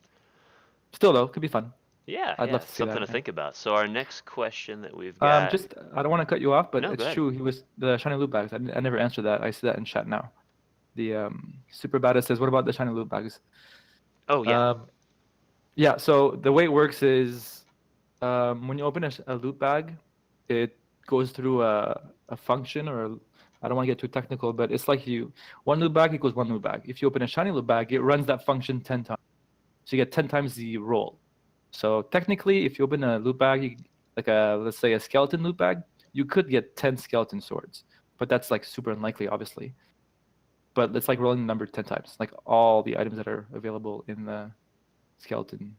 Still though, could be fun. yeah, I'd yeah. love to see Something that. to Yeah. think about. So our next question that we've got. Just I don't want to cut you off, but No, go it's ahead. true. He was the shiny loot bags. I never answered that. I see that in chat now. The super badass says, "What about the shiny loot bags?" Oh yeah, Um, yeah. So the way it works is, when you open a loot bag, it goes through a function, or I don't want to get too technical, but it's like one loot bag equals one loot bag. If you open a shiny loot bag, it runs that function 10 times, so you get 10 times the roll. So technically, if you open a loot bag, like let's say a skeleton loot bag, you could get 10 skeleton swords, but that's like super unlikely, obviously. But it's like rolling the number 10 times, like all the items that are available in the skeleton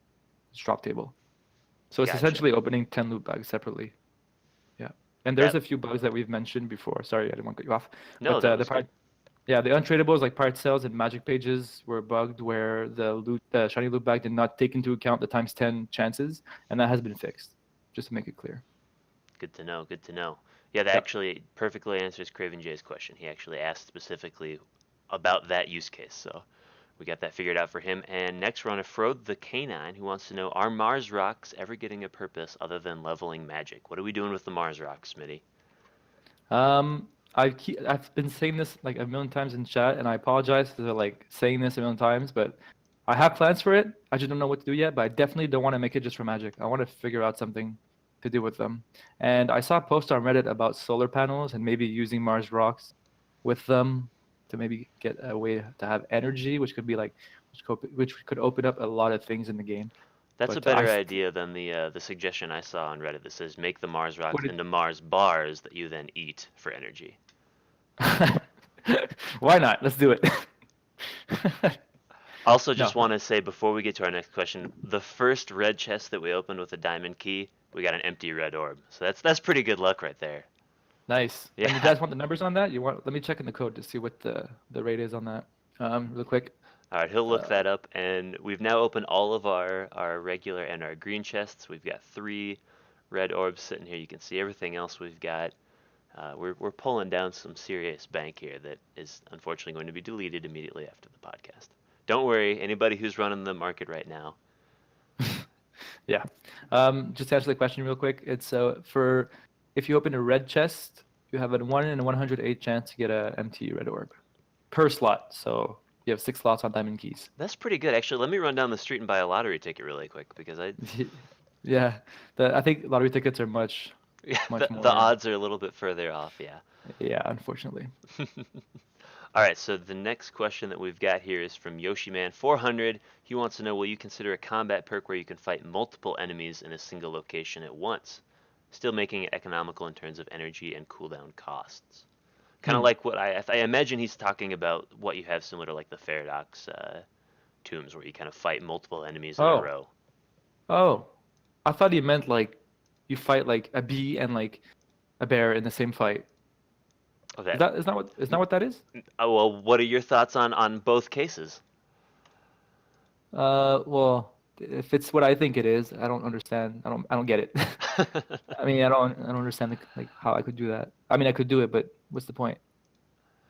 drop table. So it's gotcha. essentially opening 10 loot bags separately. Yeah. And there's That a few bugs that we've mentioned before. Sorry, I didn't want to cut you off. no, But that the was part, good. yeah, the untradables like part sales and magic pages were bugged where the shiny loot bag did not take into account the times 10 chances, and that has been fixed. Just to make it clear. Good to know. Good to know. Yeah, that Yeah. actually perfectly answers Craven J's question. He actually asked specifically about that use case, so we got that figured out for him. And next we're on a Frode the Canine who wants to know, are Mars rocks ever getting a purpose other than leveling magic? What are we doing with the Mars rocks, Smitty? I've been saying this like a million times in chat, and I apologize for like saying this a million times, but I have plans for it. I just don't know what to do yet, but I definitely don't want to make it just for magic. I want to figure out something to do with them. And I saw a post on Reddit about solar panels and maybe using Mars rocks with them to maybe get a way to have energy, which could be like, which could open up a lot of things in the game. That's a But better idea than the suggestion I saw on Reddit that says make the Mars rocks would it, into Mars bars that you then eat for energy. why not? Let's do it. Also, No, just want to say before we get to our next question, the first red chest that we opened with a diamond key, we got an empty red orb. So that's pretty good luck right there. nice. And you Yeah. guys want the numbers on that? Let me check in the code to see what the rate is on that. Real quick. All right, he'll look Uh, that up, and we've now opened all of our regular and our green chests. We've got 3 red orbs sitting here. You can see everything else we've got. We're pulling down some serious bank here that is unfortunately going to be deleted immediately after the podcast. Don't worry, anybody who's running the market right now. Yeah. Just to answer the question real quick, it's for if you open a red chest, you have a 1 in 108 chance to get a empty red orb per slot. So you have 6 slots on diamond keys. That's pretty good. Actually, let me run down the street and buy a lottery ticket really quick because Yeah. I think lottery tickets are much yeah, much the more. odds are a little bit further off, yeah. Yeah, unfortunately. All right, so the next question that we've got here is from Yoshiman400. He wants to know, will you consider a combat perk where you can fight multiple enemies in a single location at once, still making it economical in terms of energy and cooldown costs? Kind of like what I imagine he's talking about what you have similar to like the Paradox tombs where you kind of fight multiple enemies in a Oh. row. Oh. I thought he meant like you fight like a bee and like a bear in the same fight. Oh, Is that what that is? well, what are your thoughts on both cases? Well, if it's what I think it is, I don't understand. I don't get it. I mean, I don't understand like how I could do that. I mean, I could do it, but what's the point?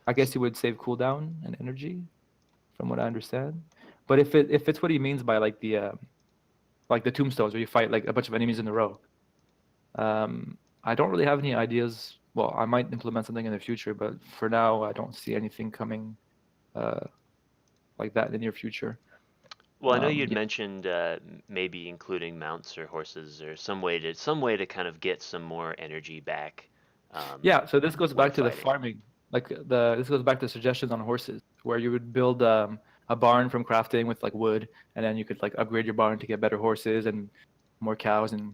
I guess you would save cooldown and energy, from what I understand. But if it's what he means by like the tombstones where you fight like a bunch of enemies in a row, I don't really have any ideas. Well, I might implement something in the future, but for now, I don't see anything coming uh, like that in the near future. Well, I know you'd Yeah. mentioned maybe including mounts or horses or some way to kind of get some more energy back Yeah, so this goes when back to the fighting. farming. This goes back to suggestions on horses, where you would build a barn from crafting with like wood, and then you could like upgrade your barn to get better horses and more cows, and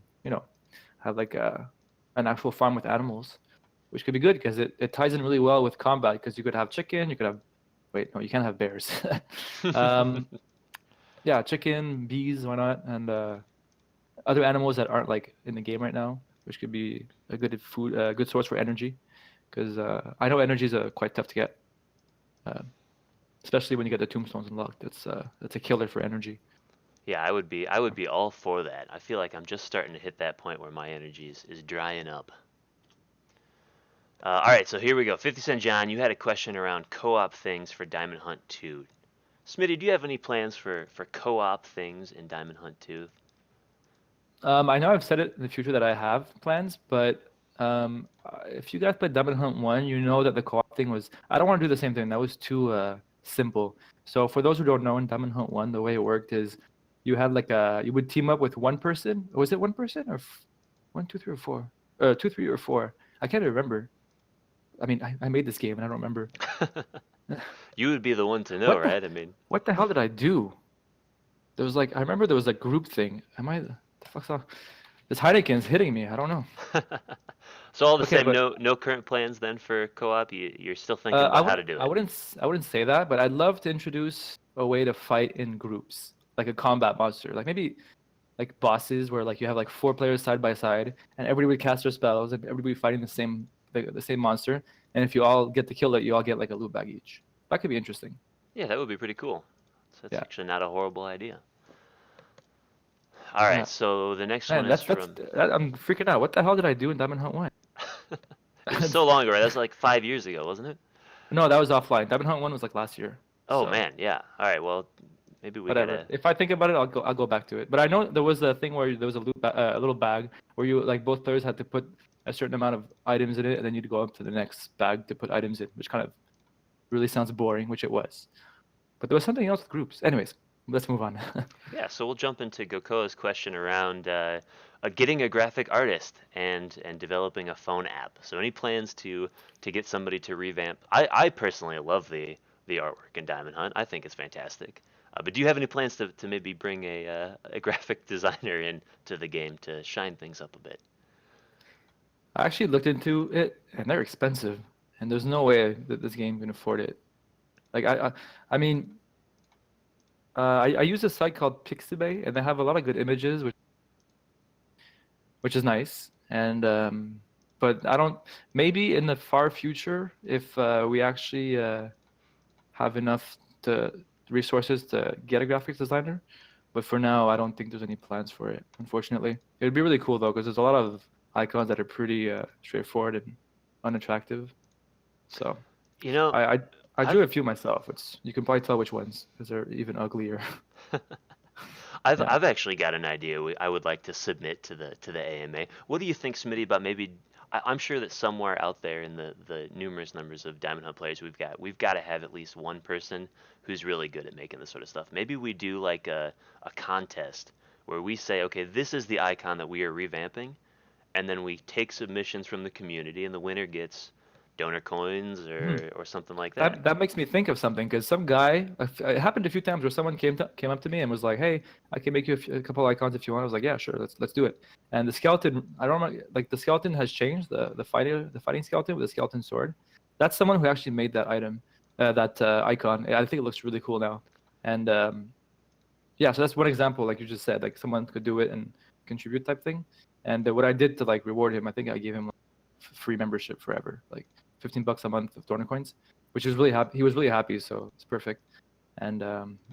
have like an actual farm with animals, which could be good because it ties in really well with combat because you could have chicken, you could have wait, no, you can't have bears. um, yeah, chicken, bees, why not, and other animals that aren't like in the game right now, which could be a good source for energy because I know energies are quite tough to get, uh, especially when you get the tombstones unlocked. That's a killer for energy. Yeah, I would be all for that. I feel like I'm just starting to hit that point where my energy is drying up. All right, so here we go. 50 Cent John, you had a question around co-op things for Diamond Hunt 2. Smitty, do you have any plans for co-op things in Diamond Hunt 2? I know I've said it in the future that I have plans, but if you guys played Diamond Hunt 1, you know that the co-op thing was. I don't want to do the same thing. That was too simple. So for those who don't know, in Diamond Hunt 1, the way it worked is you would team up with one person. Was it one person or one, two, three, or four? Two, three, or four. I can't remember. I mean, I made this game and I don't remember. You would be the one to know, What the right? I mean, what the hell did I do? There was like I remember there was a group thing. Am I the fuck's off? This Heineken's hitting me. I don't know. so all the Okay, same, but no current plans then for co-op. You're still thinking about how to do it. I wouldn't say that, but I'd love to introduce a way to fight in groups, like a combat monster, like maybe like bosses where like you have like 4 players side by side, and everybody would cast their spells, and everybody fighting the same monster, and if you all get to kill it, you all get like a loot bag each. That could be interesting. Yeah, that would be pretty cool. So that's Yeah, actually not a horrible idea. All right, yeah. so the next one Man, is from. I'm freaking out. What the hell did I do in Diamond Hunt 1? It was so long ago, right? That was like 5 years ago, wasn't it? No, that was offline. Diamond Hunt 1 was like last year. Oh So man, yeah. All right, well, maybe we whatever. gotta. If I think about it, I'll go back to it. But I know there was a thing where there was a little bag where you like both players had to put a certain amount of items in it, and then you'd go up to the next bag to put items in, which kind of really sounds boring, which it was. But there was something else with groups. Anyways, let's move on. Yeah, so we'll jump into Gokoa's question around getting a graphic artist and developing a phone app. So any plans to get somebody to revamp? I personally love the artwork in Diamond Hunt. I think it's fantastic. But do you have any plans to maybe bring a graphic designer into the game to shine things up a bit? I actually looked into it, and they're expensive, and there's no way that this game can afford it. Like I mean, I use a site called Pixabay, and they have a lot of good images, which is nice. And but I don't. Maybe in the far future, if we actually have enough resources to get a graphics designer. But for now, I don't think there's any plans for it. Unfortunately, it would be really cool though, because there's a lot of icons that are pretty straightforward and unattractive. So You know, I I I've drew a few myself. You can probably tell which ones because they're even uglier. Yeah. I've actually got an idea I would like to submit to the AMA. What do you think, Smitty, about maybe? I'm sure that somewhere out there in the numerous numbers of Diamond Hunt players we've got to have at least one person who's really good at making this sort of stuff. Maybe we do like a contest where we say, okay, this is the icon that we are revamping, and then we take submissions from the community, and the winner gets donor coins Hmm. or something like that. That makes me think of something because some guy, it happened a few times where someone came up to me and was like, "Hey, I can make you a couple icons if you want." I was like, "Yeah, sure, let's do it." And the skeleton, I don't know, like the skeleton has changed the fighting skeleton with the skeleton sword. That's someone who actually made that item, that icon. I think it looks really cool now. And yeah, so that's one example, like you just said, like someone could do it and contribute type thing. And what I did to like reward him, I think I gave him like, free membership forever, like $15 a month of donor coins, which is really happy. He was really happy, so it's perfect. And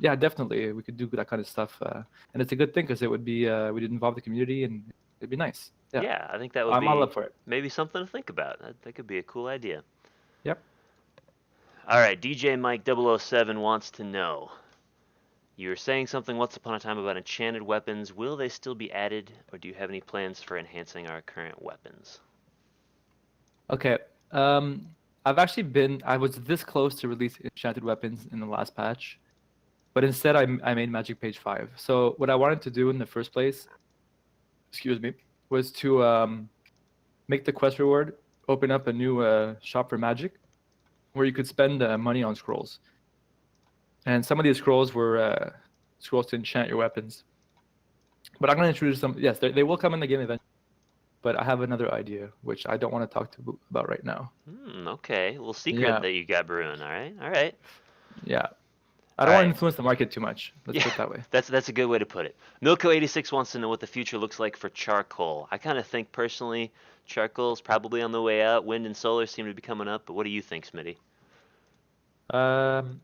yeah, definitely we could do that kind of stuff, and it's a good thing because it would be we'd involve the community and it'd be nice. Yeah, Yeah, I think that would I'm all up be for it. maybe something to think about. That could be a cool idea. Yep. All right, DJ Mike 007 wants to know. You were saying something once upon a time about enchanted weapons. Will they still be added, or do you have any plans for enhancing our current weapons? Okay. I was this close to release enchanted weapons in the last patch, but instead I made Magic Page 5. So what I wanted to do in the first place, excuse me, was to make the quest reward open up a new shop for magic where you could spend money on scrolls. And some of these scrolls were scrolls to enchant your weapons. But I'm going to introduce them. Yes, they will come in the game eventually. But I have another idea, which I don't want to talk about right now. Okay. Well, secret Yeah, that you got brewing. All right. All right. yeah. I All don't want to right. influence the market too much. Let's Yeah, put it that way. that's a good way to put it. Milko86 wants to know what the future looks like for charcoal. I kind of think personally, charcoal's probably on the way out. Wind and solar seem to be coming up, but what do you think, Smitty? Um,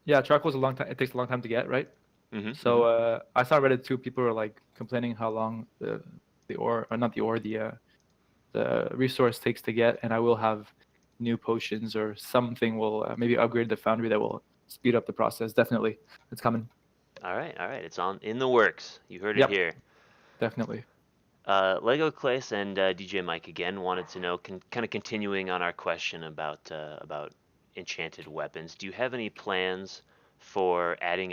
yeah, charcoal's a long time. It takes a long time to get, right? So Mm-hmm. I saw Reddit too. People were like complaining how long the ore, or not the ore, the resource takes to get, and I will have new potions or something will maybe upgrade the foundry that will speed up the process. Definitely, it's coming. All right, all right. It's on in the works. You heard it Yep, here. definitely. Lego Clays and DJ Mike again wanted to know, kind of continuing on our question about enchanted weapons. Do you have any plans for adding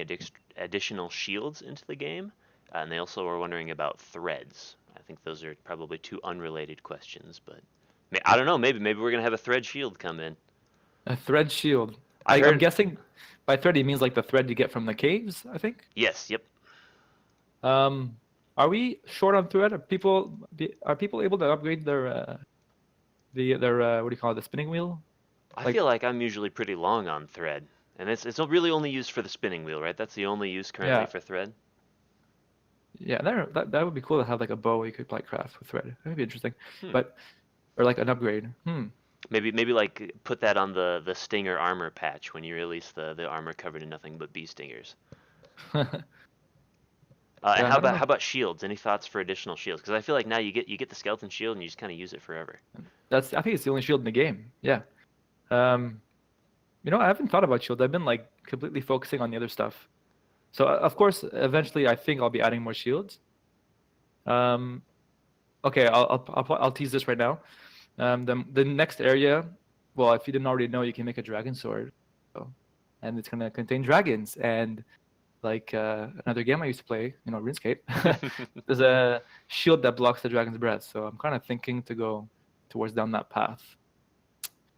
additional shields into the game? And they also were wondering about threads. I think those are probably two unrelated questions, but I don't know. Maybe we're gonna have a thread shield come in. A thread shield. I I'm heard. guessing by thread he means like the thread you get from the caves. I think. Yes. Yep. Um, are we short on thread? Are people able to upgrade their what do you call it, the spinning wheel? I Like, feel like I'm usually pretty long on thread, and it's really only used for the spinning wheel, right? That's the only use currently yeah, for thread. yeah, that would be cool to have like a bow you could like craft with thread. That would be interesting. Hmm. But or like an upgrade. Maybe like put that on the stinger armor patch when you release the armor covered in nothing but bee stingers. And Yeah, I don't how know. about shields? Any thoughts for additional shields? Because I feel like now you get the skeleton shield and you just kind of use it forever. I think it's the only shield in the game. Yeah. Um, I haven't thought about shields. I've been like completely focusing on the other stuff. So of course, eventually, I think I'll be adding more shields. Um, okay, I'll tease this right now. The next area, well, if you didn't already know, you can make a dragon sword, so, and it's gonna contain dragons. And like another game I used to play, RuneScape, there's a shield that blocks the dragon's breath. So I'm kind of thinking to go towards down that path.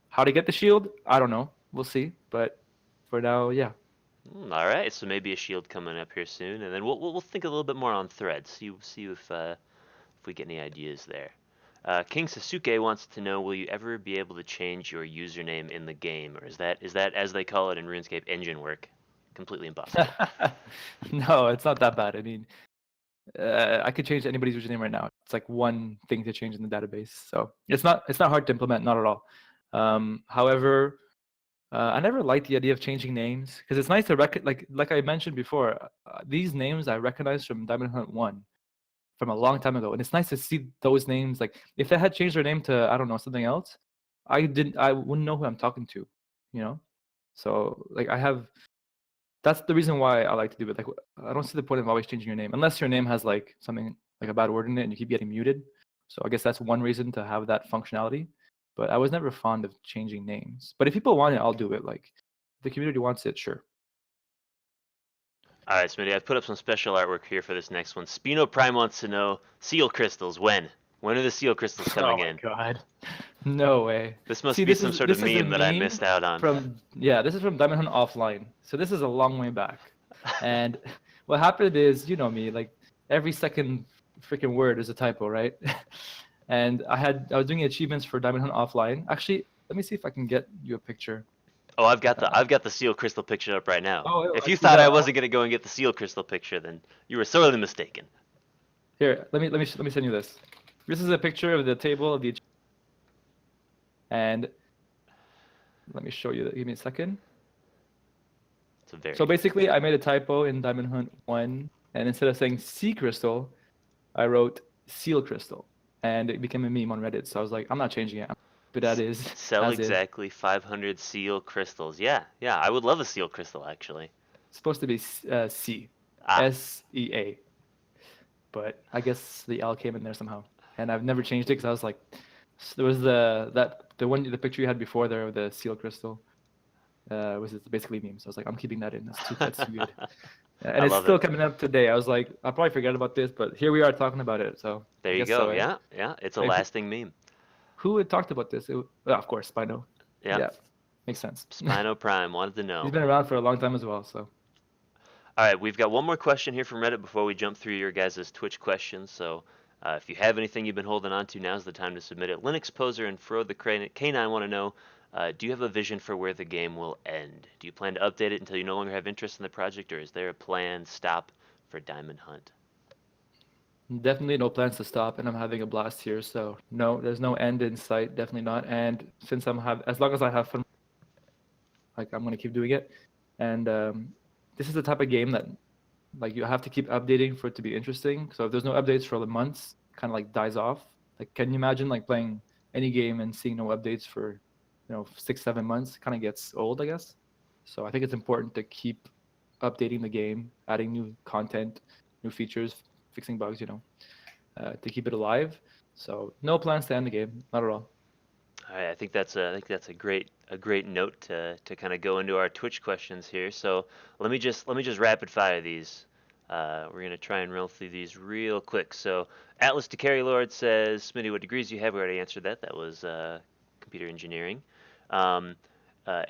How to get the shield? I don't know. We'll see. But for now, yeah. All right, so maybe a shield coming up here soon, and then we'll think a little bit more on threads. See if we get any ideas there. King Sasuke wants to know, will you ever be able to change your username in the game, or is that as they call it in RuneScape engine work? Completely impossible. No, it's not that bad. I mean, I could change anybody's username right now. It's like one thing to change in the database, so it's not hard to implement, not at all. However, I never liked the idea of changing names because it's nice to like I mentioned before. These names I recognize from Diamond Hunt 1 from a long time ago, and it's nice to see those names. Like if they had changed their name to I don't know something else, I wouldn't know who I'm talking to, you know. So like that's the reason why I like to do it. Like I don't see the point of always changing your name unless your name has like something like a bad word in it and you keep getting muted. So I guess that's one reason to have that functionality. But I was never fond of changing names. But if people want it, I'll do it. Like if the community wants it, sure. All right, Smitty, I've put up some special artwork here for this next one. Spino Prime wants to know seal crystals. When? When are the seal crystals coming Oh my in? god. No way. This must See, be some sort of this is a meme that I meme missed out on. this is from Diamond Hunt Offline. So this is a long way back. And what happened is, you know me, like every second freaking word is a typo, right? And I was doing achievements for Diamond Hunt Offline. Actually, let me see if I can get you a picture. Oh, I've got the seal crystal picture up right now. Oh, If I you see thought I that. wasn't gonna go and get the seal crystal picture, then you were sorely mistaken. Here, let me send you this. This is a picture of the table of the and let me show you that. Give me a second. It's a very So basically, I made a typo in Diamond Hunt 1, and instead of saying sea crystal, I wrote seal crystal, and it became a meme on Reddit. So I was like, I'm not changing it. But that is sell as is. exactly 500 seal crystals. Yeah, I would love a seal crystal actually. It's supposed to be C, Ah, SEA, but I guess the L came in there somehow, and I've never changed it because I was like, there was the picture you had before there of the seal crystal. Was basically meme. So I was like, I'm keeping that in. That's too good. And I it's love still it. coming up today. I was like, I'll probably forget about this, but here we are talking about it. So There I you guess go. so, eh? Yeah, it's a Wait, lasting meme. who had talked about this? Of course, Spino. Yeah, Yeah, makes sense. Spino Prime wanted to He's know. been around for a long time as well. So All right, we've got one more question here from Reddit before we jump through your guys' Twitch questions. So if you have anything you've been holding on to, now's the time to submit it. Linux Poser and Fro the K9 want to know, do you have a vision for where the game will end? Do you plan to update it until you no longer have interest in the project, or is there a planned stop for Diamond Hunt? definitely no plans to stop, and I'm having a blast here. So no, there's no end in sight. Definitely not. And since as long as I have fun, like I'm gonna keep doing it. And this is the type of game that like you have to keep updating for it to be interesting. So if there's no updates for the months, kind of like dies off. Like, can you imagine like playing any game and seeing no updates for, 6, 7 months? Kind of gets old, I guess. So I think it's important to keep updating the game, adding new content, new features, fixing bugs, to keep it alive. So no plans to end the game, not at all. All right, I think that's a great note to kind of go into our Twitch questions here. So let me just rapid fire these. We're gonna try and roll through these real quick. So Atlas to Carry Lord says, Smitty, what degrees do you have? We already answered that. That was computer engineering. Um,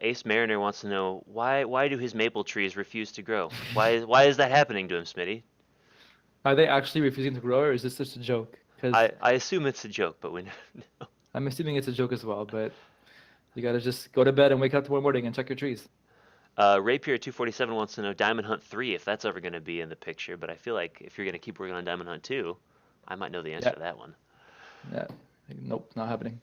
Ace Mariner wants to know why do his maple trees refuse to grow? Why is that happening to him, Smitty? Are they actually refusing to grow, or is this just a joke? Because I assume it's a joke, but we never know. I'm assuming it's a joke as well, but you gotta just go to bed and wake up tomorrow morning and check your trees. Rapier 247 wants to know Diamond Hunt 3 if that's ever going to be in the picture, but I feel like if you're going to keep working on Diamond Hunt 2, I might know the answer Yeah, to that one. yeah. Nope, not happening.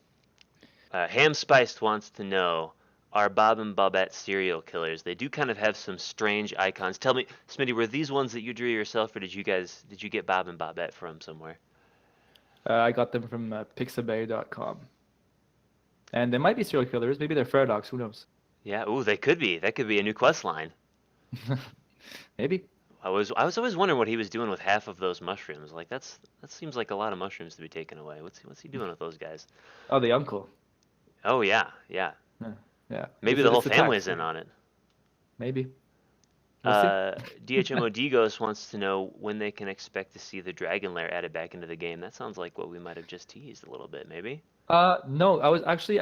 Ham Spiced wants to know are Bob and Bobette serial killers? They do kind of have some strange icons. Tell me, Smitty, were these ones that you drew yourself, or did you get Bob and Bobette from somewhere? I got them from pixabay.com. And they might be serial killers. Maybe they're fire dogs. Who knows? Yeah, ooh, they could be. That could be a new quest line. Maybe. I was always wondering what he was doing with half of those mushrooms. Like that seems like a lot of mushrooms to be taken away. What's he doing with those guys? Oh, the uncle. Oh yeah, yeah. Yeah. Yeah. Maybe the whole It's a tax family's in thing. on it. Maybe. We'll see. DHMO Digos wants to know when they can expect to see the Dragon Lair added back into the game. That sounds like what we might have just teased a little bit, maybe. No, I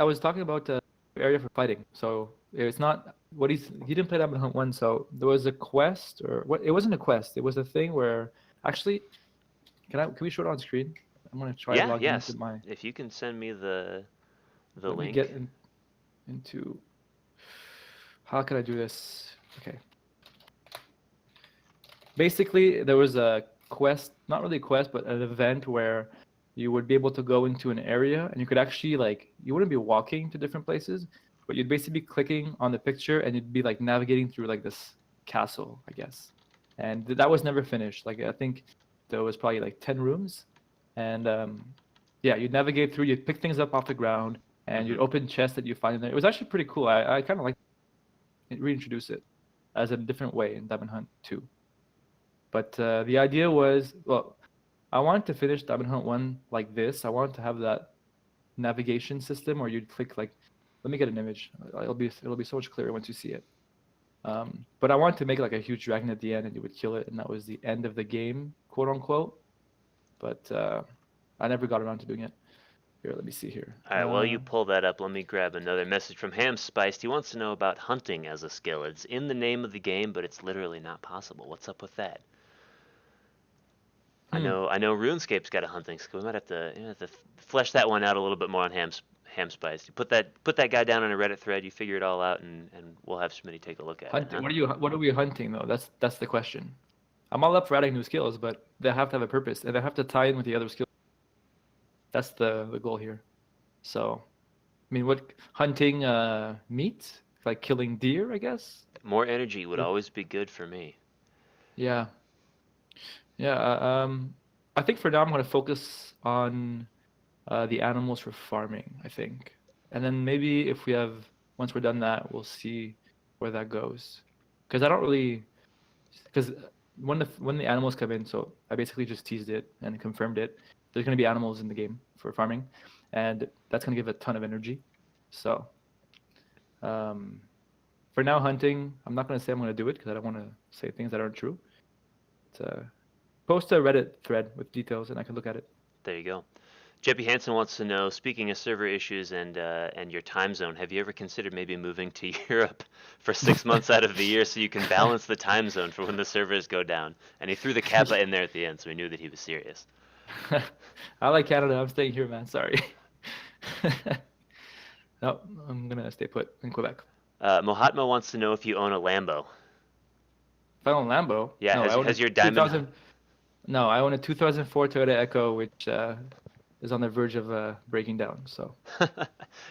was talking about area for fighting. So it's not what he didn't play Diamond Hunt 1, so there was a quest or what? It wasn't a quest. It was a thing where actually, can we show it on screen? I'm gonna try Yeah, logging into yes. my. If you can send me the Let me link. get into. How can I do this? Okay. Basically, there was a quest, not really a quest, but an event where you would be able to go into an area and you could actually like you wouldn't be walking to different places, but you'd basically be clicking on the picture and you'd be like navigating through like this castle, I guess. And that was never finished. Like I think there was probably like 10 rooms, and yeah, you'd navigate through, you'd pick things up off the ground, and you'd Hmm. open chests that you find in there. It was actually pretty cool. I kind of like. reintroduce it as a different way in Diamond Hunt 2. But the idea was, well, I wanted to finish Diamond Hunt 1 like this. I wanted to have that navigation system where you'd click like, let me get an image. It'll be so much clearer once you see it. But I wanted to make like a huge dragon at the end, and you would kill it, and that was the end of the game, quote unquote. But I never got around to doing it. Here, let me see here. All right, while you pull that up, let me grab another message from Ham Spiced. He wants to know about hunting as a skill. It's in the name of the game, but it's literally not possible. What's up with that? I know RuneScape's got a hunting skill. We might have to flesh that one out a little bit more on Ham Spiced. You put that guy down on a Reddit thread. You figure it all out, and we'll have Smitty take a look at hunting. it. Huh? What are we hunting though? That's the question. I'm all up for adding new skills, but they have to have a purpose, and they have to tie in with the other skills. That's the goal here. So, I mean, what hunting meat? Like killing deer, I guess. More energy would always be good for me. Yeah. I think for now I'm going to focus on the animals for farming, I think. And then maybe if we have, once we're done that, we'll see where that goes. Because I don't really, because when the animals come in, so I basically just teased it and confirmed it. There's going to be animals in the game for farming, and that's going to give a ton of energy. So for now, hunting, I'm not going to say I'm going to do it because I don't want to say things that aren't true. But, post a Reddit thread with details, and I can look at it. There you go. Jeppy Hansen wants to know, speaking of server issues and your time zone, have you ever considered maybe moving to Europe for 6 months out of the year so you can balance the time zone for when the servers go down? And he threw the kappa in there at the end, so we knew that he was serious. I like Canada. I'm staying here, man. Sorry. No, I'm gonna stay put in Quebec. Mohatma wants to know if you own a Lambo. If I own a Lambo? Yeah, no, has your diamond... No, I own a 2004 Toyota Echo, which is on the verge of breaking down. So.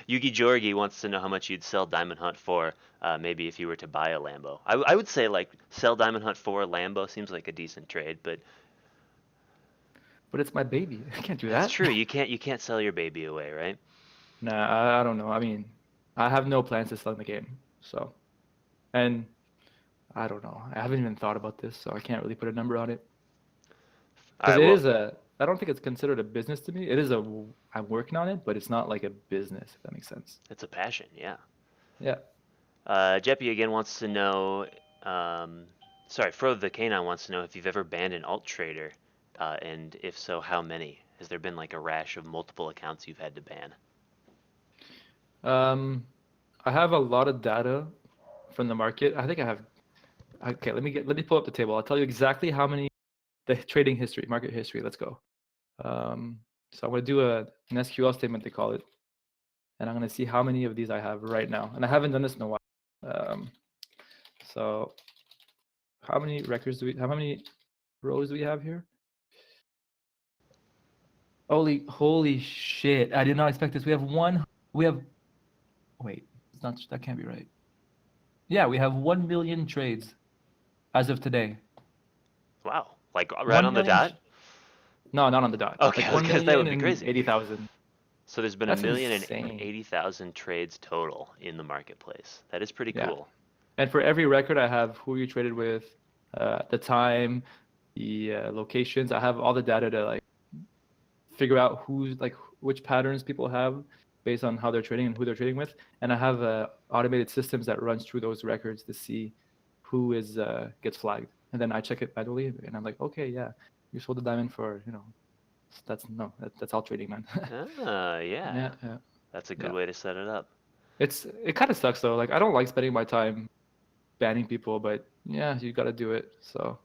Yugi Jorgi wants to know how much you'd sell Diamond Hunt for, maybe if you were to buy a Lambo. I would say like sell Diamond Hunt for a Lambo seems like a decent trade, but it's my baby. I can't do that. That's true. You can't sell your baby away, right? Nah, I don't know. I mean, I have no plans to sell in the game, so, and I don't know. I haven't even thought about this, so I can't really put a number on it. Because I don't think it's considered a business to me. I'm working on it, but it's not like a business, if that makes sense. It's a passion, yeah. Yeah. Jeppy again wants to know, Fro the Canine wants to know if you've ever banned an alt trader, and if so, how many? Has there been like a rash of multiple accounts you've had to ban? I have a lot of data from the market. I think I have. Okay, let me pull up the table. I'll tell you exactly how many. The trading history, market history. Let's go. So I'm going to do an SQL statement, they call it, and I'm going to see how many of these I have right now. And I haven't done this in a while. So how many records how many rows do we have here? Holy shit! I did not expect this. Wait, that can't be right. Yeah, we have 1 million trades as of today. Wow. Like right on the dot? No, not on the dot. Okay, like because that would be crazy. 80,000. So there's been 1,080,000 trades total in the marketplace. That is pretty cool. And for every record, I have who you traded with, the time, the locations. I have all the data to like figure out which patterns people have based on how they're trading and who they're trading with. And I have automated systems that runs through those records to see who gets flagged. And then I check it manually, and I'm like, okay, yeah, you sold the diamond for, that's all trading, man. Yeah. That's a good way to set it up. It kind of sucks though. Like I don't like spending my time banning people, but yeah, you got to do it. So.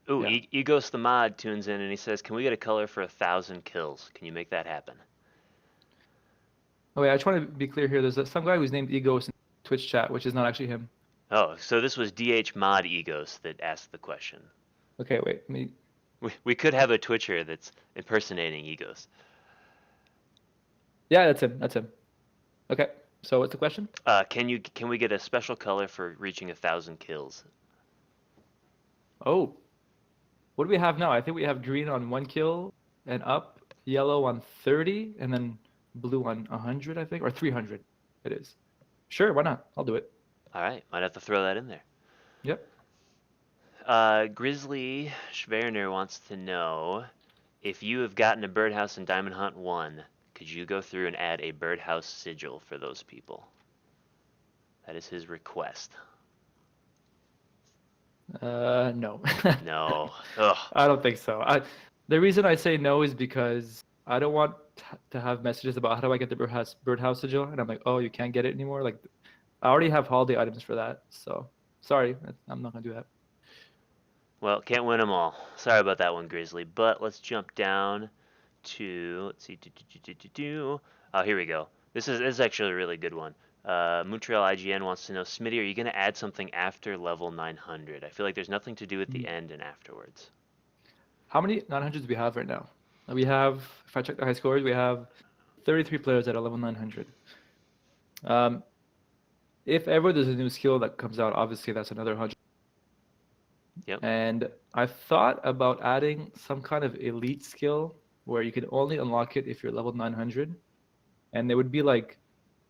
Ooh, yeah. Egos the mod tunes in and he says, "Can we get a color for 1,000 kills? Can you make that happen?" Oh wait, I just want to be clear here. There's some guy who's named Egos in Twitch chat, which is not actually him. Oh, so this was DH Mod Egos that asked the question. Okay, wait. We could have a Twitcher that's impersonating Egos. Yeah, that's him. Okay, so what's the question? Can we get a special color for reaching 1,000 kills? Oh, what do we have now? I think we have green on 1 kill and up, yellow on 30, and then blue on 100, I think, or 300. It is. Sure, why not? I'll do it. All right, might have to throw that in there. Yep. Grizzly Schwerner wants to know if you have gotten a birdhouse in Diamond Hunt 1, could you go through and add a birdhouse sigil for those people? That is his request. No. No. Ugh. I don't think so. The reason I say no is because I don't want to have messages about how do I get the birdhouse sigil, and I'm like, oh, you can't get it anymore. Like, I already have holiday items for that, so sorry, I'm not gonna do that. Well, can't win them all. Sorry about that one, Grizzly. But let's jump down to, let's see, oh, here we go. This is actually a really good one. Montreal IGN wants to know, Smitty, are you going to add something after level 900? I feel like there's nothing to do at the end and afterwards. How many 900s do we have right now? We have, if I check the high scores, we have 33 players at a level 900. If ever there's a new skill that comes out, obviously that's another 100. Yep. And I thought about adding some kind of elite skill where you could only unlock it if you're level 900. And they would be like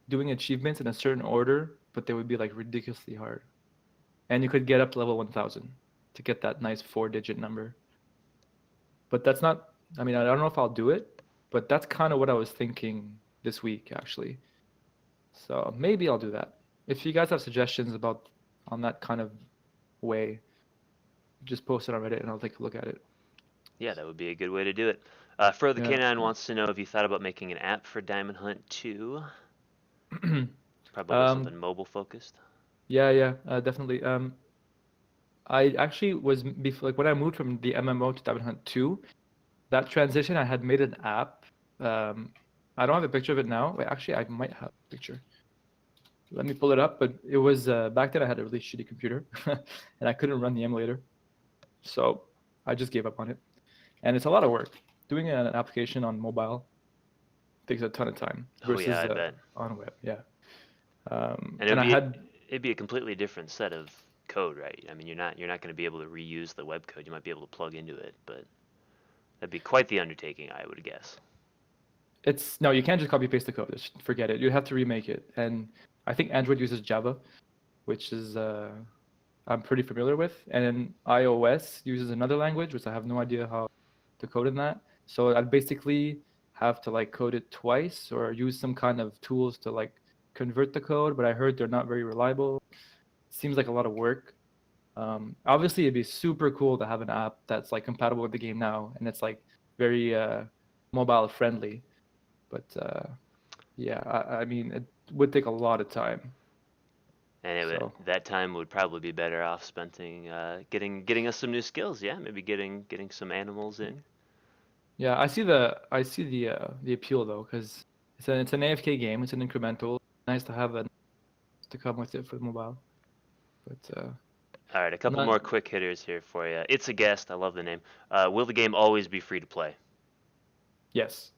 doing achievements in a certain order, but they would be like ridiculously hard. And you could get up to level 1000 to get that nice 4-digit number. But that's not, I mean, I don't know if I'll do it, but that's kind of what I was thinking this week, actually. So maybe I'll do that. If you guys have suggestions about on that kind of way, just post it on Reddit and I'll take a look at it. Yeah, that would be a good way to do it. Further Yeah. K9 wants to know if you thought about making an app for Diamond Hunt 2. Probably something mobile focused. Yeah, definitely. I actually was before, like when I moved from the MMO to Diamond Hunt 2, that transition I had made an app. I don't have a picture of it now. Wait, actually, I might have a picture. Let me pull it up. But it was back then I had a really shitty computer, and I couldn't run the emulator, so I just gave up on it. And it's a lot of work. Doing an application on mobile takes a ton of time versus I bet. on web. Yeah. And it'd be a completely different set of code, right? I mean, you're not going to be able to reuse the web code. You might be able to plug into it, but that'd be quite the undertaking, I would guess. No, you can't just copy paste the code. Just forget it. You have to remake it. And I think Android uses Java, which is I'm pretty familiar with. And then iOS uses another language, which I have no idea how to code in that. So I'd basically have to like code it twice or use some kind of tools to like convert the code. But I heard they're not very reliable. Seems like a lot of work. Obviously, it'd be super cool to have an app that's like compatible with the game now, and it's like very mobile friendly. But yeah, I mean, it would take a lot of time. And that time would probably be better off spending getting us some new skills. Yeah, maybe getting some animals in. Yeah, I see the appeal though, because it's an AFK game. It's an incremental. Nice to have that to come with it for mobile. But all right, a couple more quick hitters here for you. It's a guest. I love the name. Will the game always be free to play? Yes.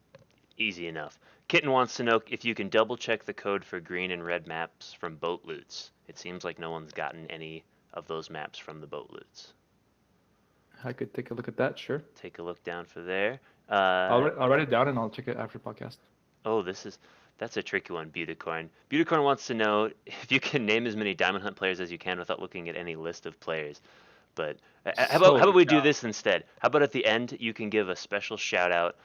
Easy enough. Kitten wants to know if you can double check the code for green and red maps from boat loots. It seems like no one's gotten any of those maps from the boat loots. I could take a look at that, sure. Take a look down for there. I'll write it down and I'll check it after podcast. Oh, that's a tricky one, Beauticorn. Beauticorn wants to know if you can name as many Diamond Hunt players as you can without looking at any list of players. But how about we do this instead? How about at the end you can give a special shout out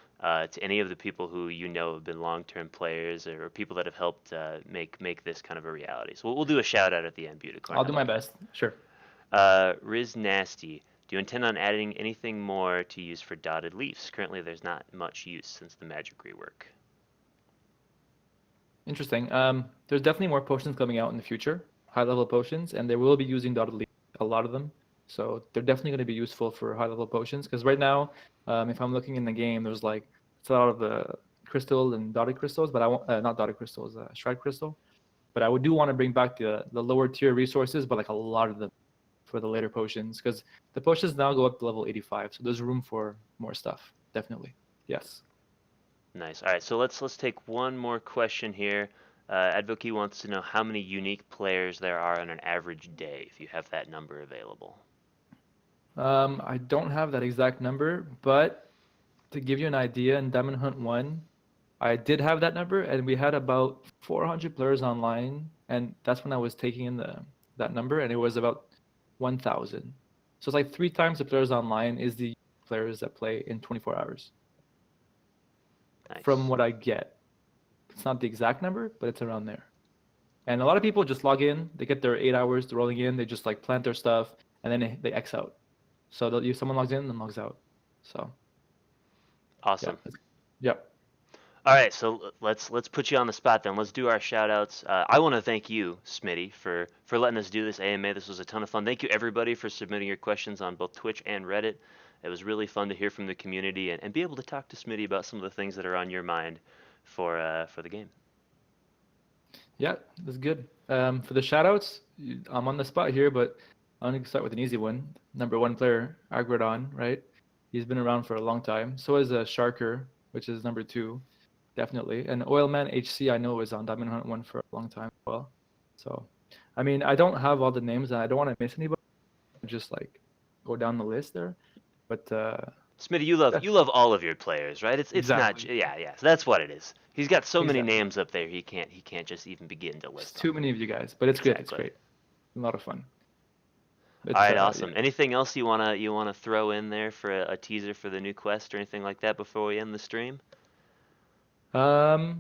to any of the people who you know have been long-term players or people that have helped make this kind of a reality. So we'll do a shout out at the end, Beauticorn. I'll do my best. Sure. Riz Nasty, do you intend on adding anything more to use for dotted leaves? Currently, there's not much use since the magic rework. Interesting. There's definitely more potions coming out in the future, high-level potions, and they will be using dotted leaves, a lot of them. So they're definitely going to be useful for high-level potions. Because right now, if I'm looking in the game, there's like it's a lot of the crystal and dotted crystals, but I want not dotted crystals, shred crystal. But I do want to bring back the lower tier resources, but like a lot of them for the later potions, because the potions now go up to level 85, so there's room for more stuff. Definitely, yes. Nice. All right, so let's take one more question here. Advocate wants to know how many unique players there are on an average day, if you have that number available. I don't have that exact number, but to give you an idea, in Diamond Hunt 1, I did have that number, and we had about 400 players online, and that's when I was taking in that number, and it was about 1,000. So it's like 3 times the players online is the players that play in 24 hours. Nice. From what I get, it's not the exact number, but it's around there. And a lot of people just log in, they get their 8 hours rolling in, they just like plant their stuff, and then they X out. So they'll use someone logs in and logs out. So Awesome. yeah. All right, so let's put you on the spot then. Let's do our shout outs. I want to thank you, Smitty, for letting us do this AMA. This was a ton of fun. Thank you everybody for submitting your questions on both Twitch and Reddit. It was really fun to hear from the community and be able to talk to Smitty about some of the things that are on your mind for the game. Yeah, that's good. For the shoutouts, I'm on the spot here, but I'm going to start with an easy one. Number 1 player, Agrodon, right? He's been around for a long time. So is Sharker, which is number 2, definitely. And Oilman HC, I know, is on Diamond Hunt 1 for a long time as well. So, I mean, I don't have all the names, and I don't want to miss anybody. Just like go down the list there. But Smitty, you love all of your players, right? It's exactly. not yeah. So that's what it is. He's got so many Exactly. names up there. He can't just even begin to It's list too them. many of you guys, but it's good. It's Exactly. great. A lot of fun. All right, awesome. Anything else you wanna throw in there for a teaser for the new quest or anything like that before we end the stream? Yep,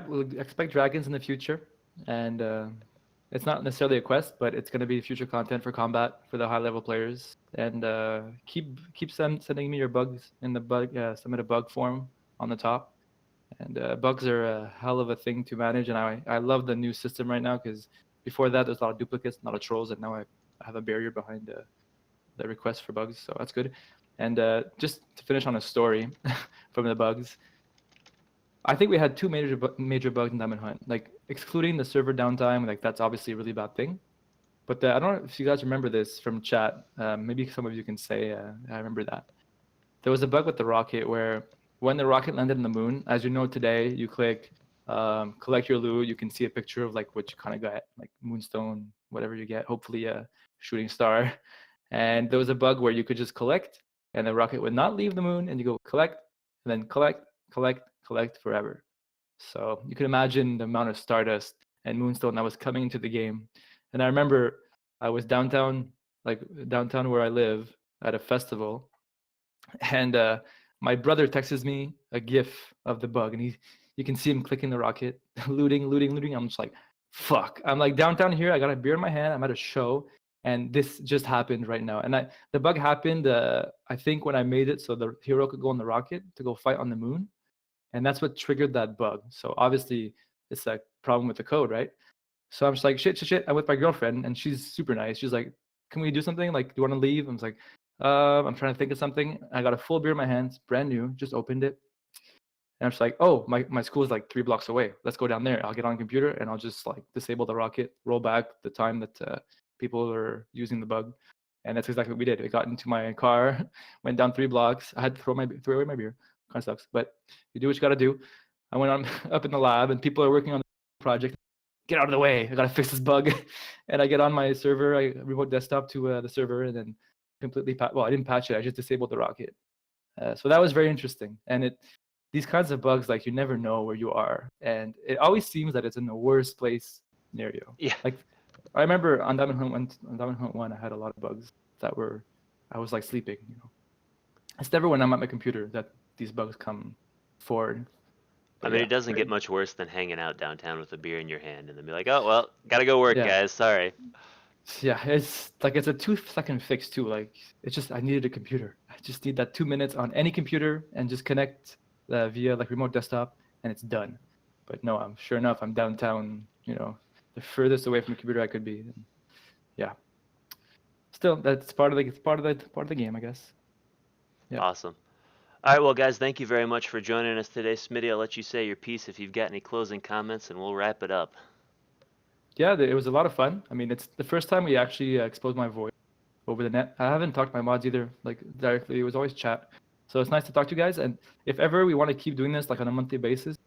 we'll expect dragons in the future, and it's not necessarily a quest, but it's going to be future content for combat for the high level players. And keep sending me your bugs in the submit a bug form on the top. And bugs are a hell of a thing to manage, and I love the new system right now because before that there's a lot of duplicates, a lot of trolls, and now I have a barrier behind the request for bugs, so that's good. And just to finish on a story from the bugs, I think we had 2 major bugs in Diamond Hunt, like excluding the server downtime. Like that's obviously a really bad thing. But I don't know if you guys remember this from chat. Maybe some of you can say I remember that. There was a bug with the rocket where when the rocket landed on the moon, as you know today, you click collect your loot. You can see a picture of like what you kind of got, like moonstone, whatever you get. Hopefully a shooting star. And there was a bug where you could just collect, and the rocket would not leave the moon, and you go collect, and then collect forever. So you can imagine the amount of stardust and moonstone that was coming into the game. And I remember I was downtown where I live at a festival, and my brother texts me a GIF of the bug, and you can see him clicking the rocket, looting. I'm just like, fuck. I'm like downtown here. I got a beer in my hand. I'm at a show, and this just happened right now. And the bug happened, I think, when I made it so the hero could go on the rocket to go fight on the moon, and that's what triggered that bug. So obviously, it's a problem with the code, right? So I'm just like, shit. I'm with my girlfriend, and she's super nice. She's like, can we do something? Like, do you want to leave? I'm like, I'm trying to think of something. I got a full beer in my hands, brand new, just opened it. And I'm just like, oh, my school is like 3 blocks away. Let's go down there. I'll get on a computer and I'll just like disable the rocket, roll back the time that people are using the bug. And that's exactly what we did. I got into my car, went down 3 blocks. I had to throw away my beer. Kind of sucks, but you do what you got to do. I went on up in the lab, and people are working on the project. Get out of the way! I gotta fix this bug. And I get on my server. I remote desktop to the server, and then completely I didn't patch it. I just disabled the rocket. So that was very interesting. And these kinds of bugs, like you never know where you are, and it always seems that it's in the worst place scenario. Yeah. Like I remember on Diamond Hunt 1, I had a lot of bugs that I was like sleeping. It's never when I'm at my computer that these bugs come forward. But I mean, it doesn't get much worse than hanging out downtown with a beer in your hand and then be like, oh, well, gotta go work, guys. Sorry. Yeah, it's like it's a 2-second fix too. Like it's just I needed a computer. I just need that 2 minutes on any computer and just connect via like remote desktop, and it's done. But no, sure enough, I'm downtown. The furthest away from the computer I could be. And yeah. Still, that's part of the game, I guess. Yeah. Awesome. All right, well, guys, thank you very much for joining us today. Smitty, I'll let you say your piece if you've got any closing comments, and we'll wrap it up. Yeah, it was a lot of fun. I mean, it's the first time we actually exposed my voice over the net. I haven't talked to my mods either, like directly. It was always chat. So it's nice to talk to you guys. And if ever we want to keep doing this like on a monthly basis,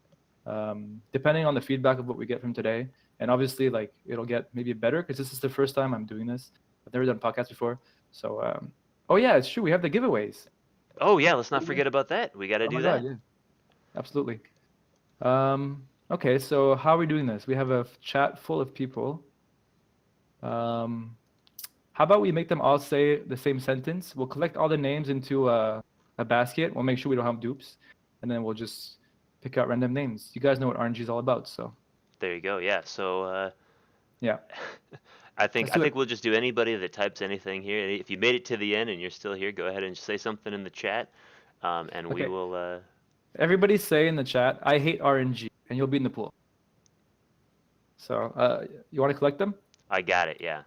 depending on the feedback of what we get from today, and obviously like it'll get maybe better because this is the first time I'm doing this. I've never done podcasts before. So, oh yeah, it's true. We have the giveaways. Oh yeah, let's not forget about that. We got to do that. God, yeah. Absolutely. Okay, so how are we doing this? We have a chat full of people. How about we make them all say the same sentence? We'll collect all the names into a basket. We'll make sure we don't have dupes, and then we'll just pick out random names. You guys know what RNG is all about, so There you go. Yeah. So yeah, I think let's do it. we'll just do anybody that types anything here. If you made it to the end and you're still here, go ahead and say something in the chat, and we Okay, will. everybody say in the chat, "I hate RNG," and you'll be in the pool. So you want to collect them? I got it. Yeah.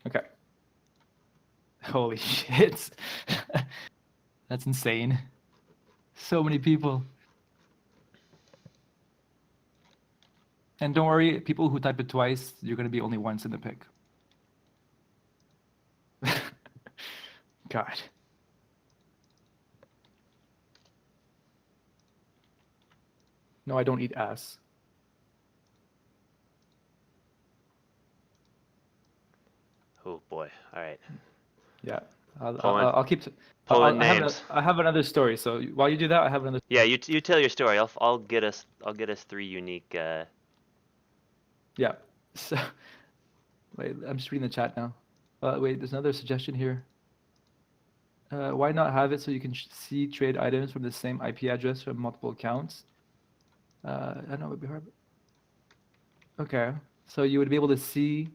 Okay. Holy shit, that's insane. So many people. And don't worry, people who type it twice, you're going to be only once in the pick. God. No, I don't eat ass. Oh boy. All right. Yeah. I'll, Pulling I'll, I'll keep. pulling I names. have another story. So while you do that, I have another. Yeah. You tell your story. I'll get us 3 unique. Yeah. So wait, I'm just reading the chat now. Wait, there's another suggestion here. Why not have it so you can see trade items from the same IP address from multiple accounts? I know it would be hard. Okay, so you would be able to see.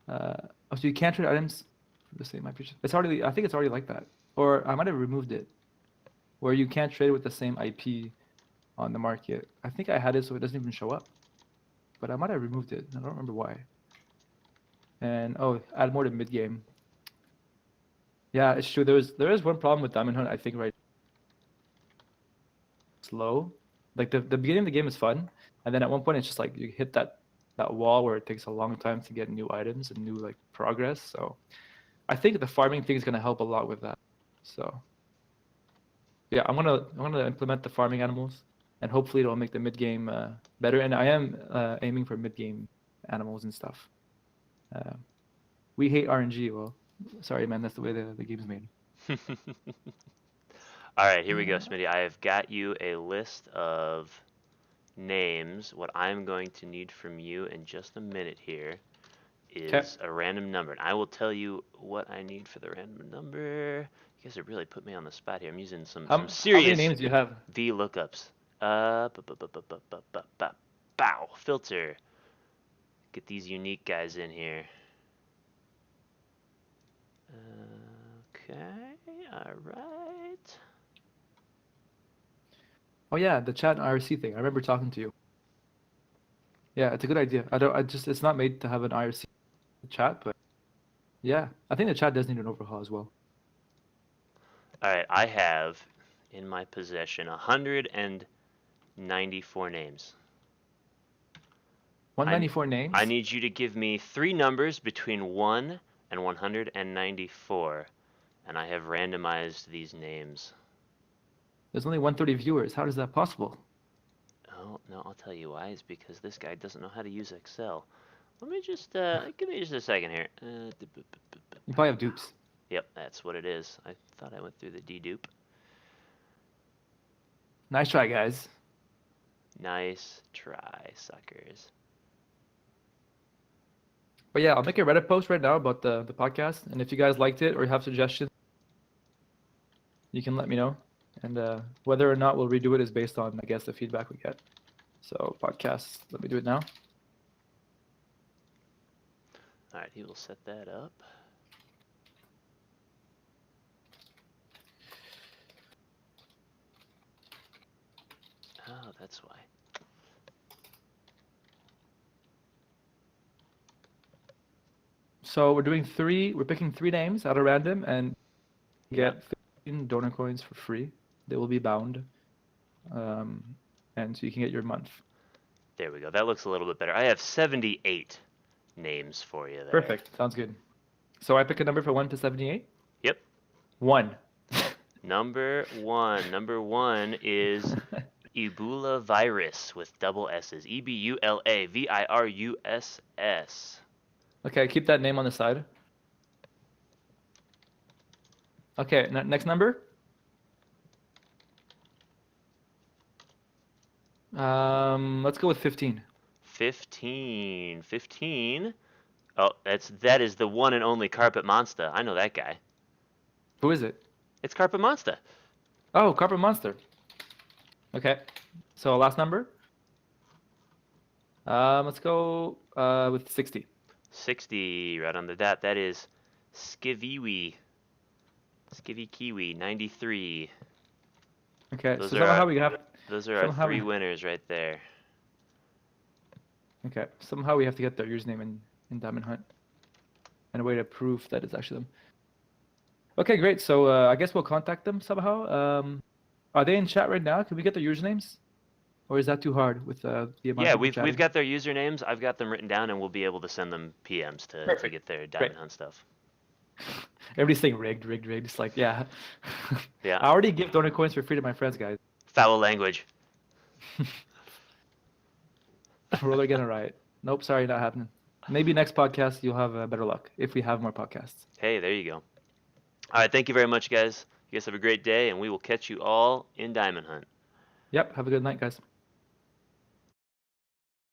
Oh, so you can't trade items from the same IP address. It's already. I think it's already like that, or I might have removed it, where you can't trade with the same IP on the market. I think I had it so it doesn't even show up, but I might have removed it. I don't remember why. And oh, add more to mid game. Yeah, it's true. There is one problem with Diamond Hunt. I think right slow. Like the beginning of the game is fun, and then at one point it's just like you hit that wall where it takes a long time to get new items and new like progress. So I think the farming thing is gonna help a lot with that. So yeah, I'm gonna implement the farming animals, and hopefully it'll make the mid game better. And I am aiming for mid game animals and stuff. Uh, we hate RNG. Well, sorry, man. That's the way the game's made. All right. Here we go, Smitty. I have got you a list of names. What I'm going to need from you in just a minute here Okay. is a random number. And I will tell you what I need for the random number. You guys have really put me on the spot here. I'm using some How many serious names do you have? V lookups. Bow. Filter. Get these unique guys in here. Okay. All right. Oh yeah, the chat and IRC thing. I remember talking to you. Yeah, it's a good idea. It's not made to have an IRC chat, but yeah, I think the chat does need an overhaul as well. All right. I have in my possession 194 names. 194 I names? need you to give me 3 numbers between 1 and 194, and I have randomized these names. There's only 130 viewers. How is that possible? Oh, no, I'll tell you why. It's because this guy doesn't know how to use Excel. Let me just, give me just a second here. You probably have dupes. Yep, that's what it is. I thought I went through the dedupe. Nice try, guys. Nice try, suckers. But yeah, I'll make a Reddit post right now about the podcast, and if you guys liked it or you have suggestions, you can let me know. And whether or not we'll redo it is based on, I guess, the feedback we get. So podcast, let me do it now. All right, he will set that up. Oh, that's why. So we're picking 3 names out of random and Yep. get 15 donor coins for free. They will be bound. And so you can get your month. There we go. That looks a little bit better. I have 78 names for you there. Perfect. Sounds good. So I pick a number from 1 to 78? Yep. 1. Number 1. Number 1 is Ebola virus with double S's. EBULAVIRUSS. Okay, keep that name on the side. Okay, next number. Let's go with 15. 15. 15. Oh, that is the one and only Carpet Monster. I know that guy. Who is it? It's Carpet Monster. Oh, Carpet Monster. Okay. So last number. Let's go with 60. 60, right on the dot. That is Skiviwi. Skivy Kiwi, 93. Okay. Those So are somehow we have our somehow 3 winners right there. okay. Somehow we have to get their username in Diamond Hunt, and a way to prove that it's actually them. Okay, great. So I guess we'll contact them somehow. Are they in chat right now? Can we get their usernames? Or is that too hard with the amount Yeah, of people we've chatting? got their usernames. I've got them written down, and we'll be able to send them PMs to Perfect. get their Great. Diamond Hunt stuff. Everybody's saying rigged. It's like, yeah. Yeah. I already give donor coins for free to my friends, guys. Foul language. Roller gonna riot. Nope, sorry, not happening. Maybe next podcast you'll have better luck if we have more podcasts. Hey, there you go. All right, thank you very much, guys. You guys have a great day, and we will catch you all in Diamond Hunt. Yep, have a good night, guys.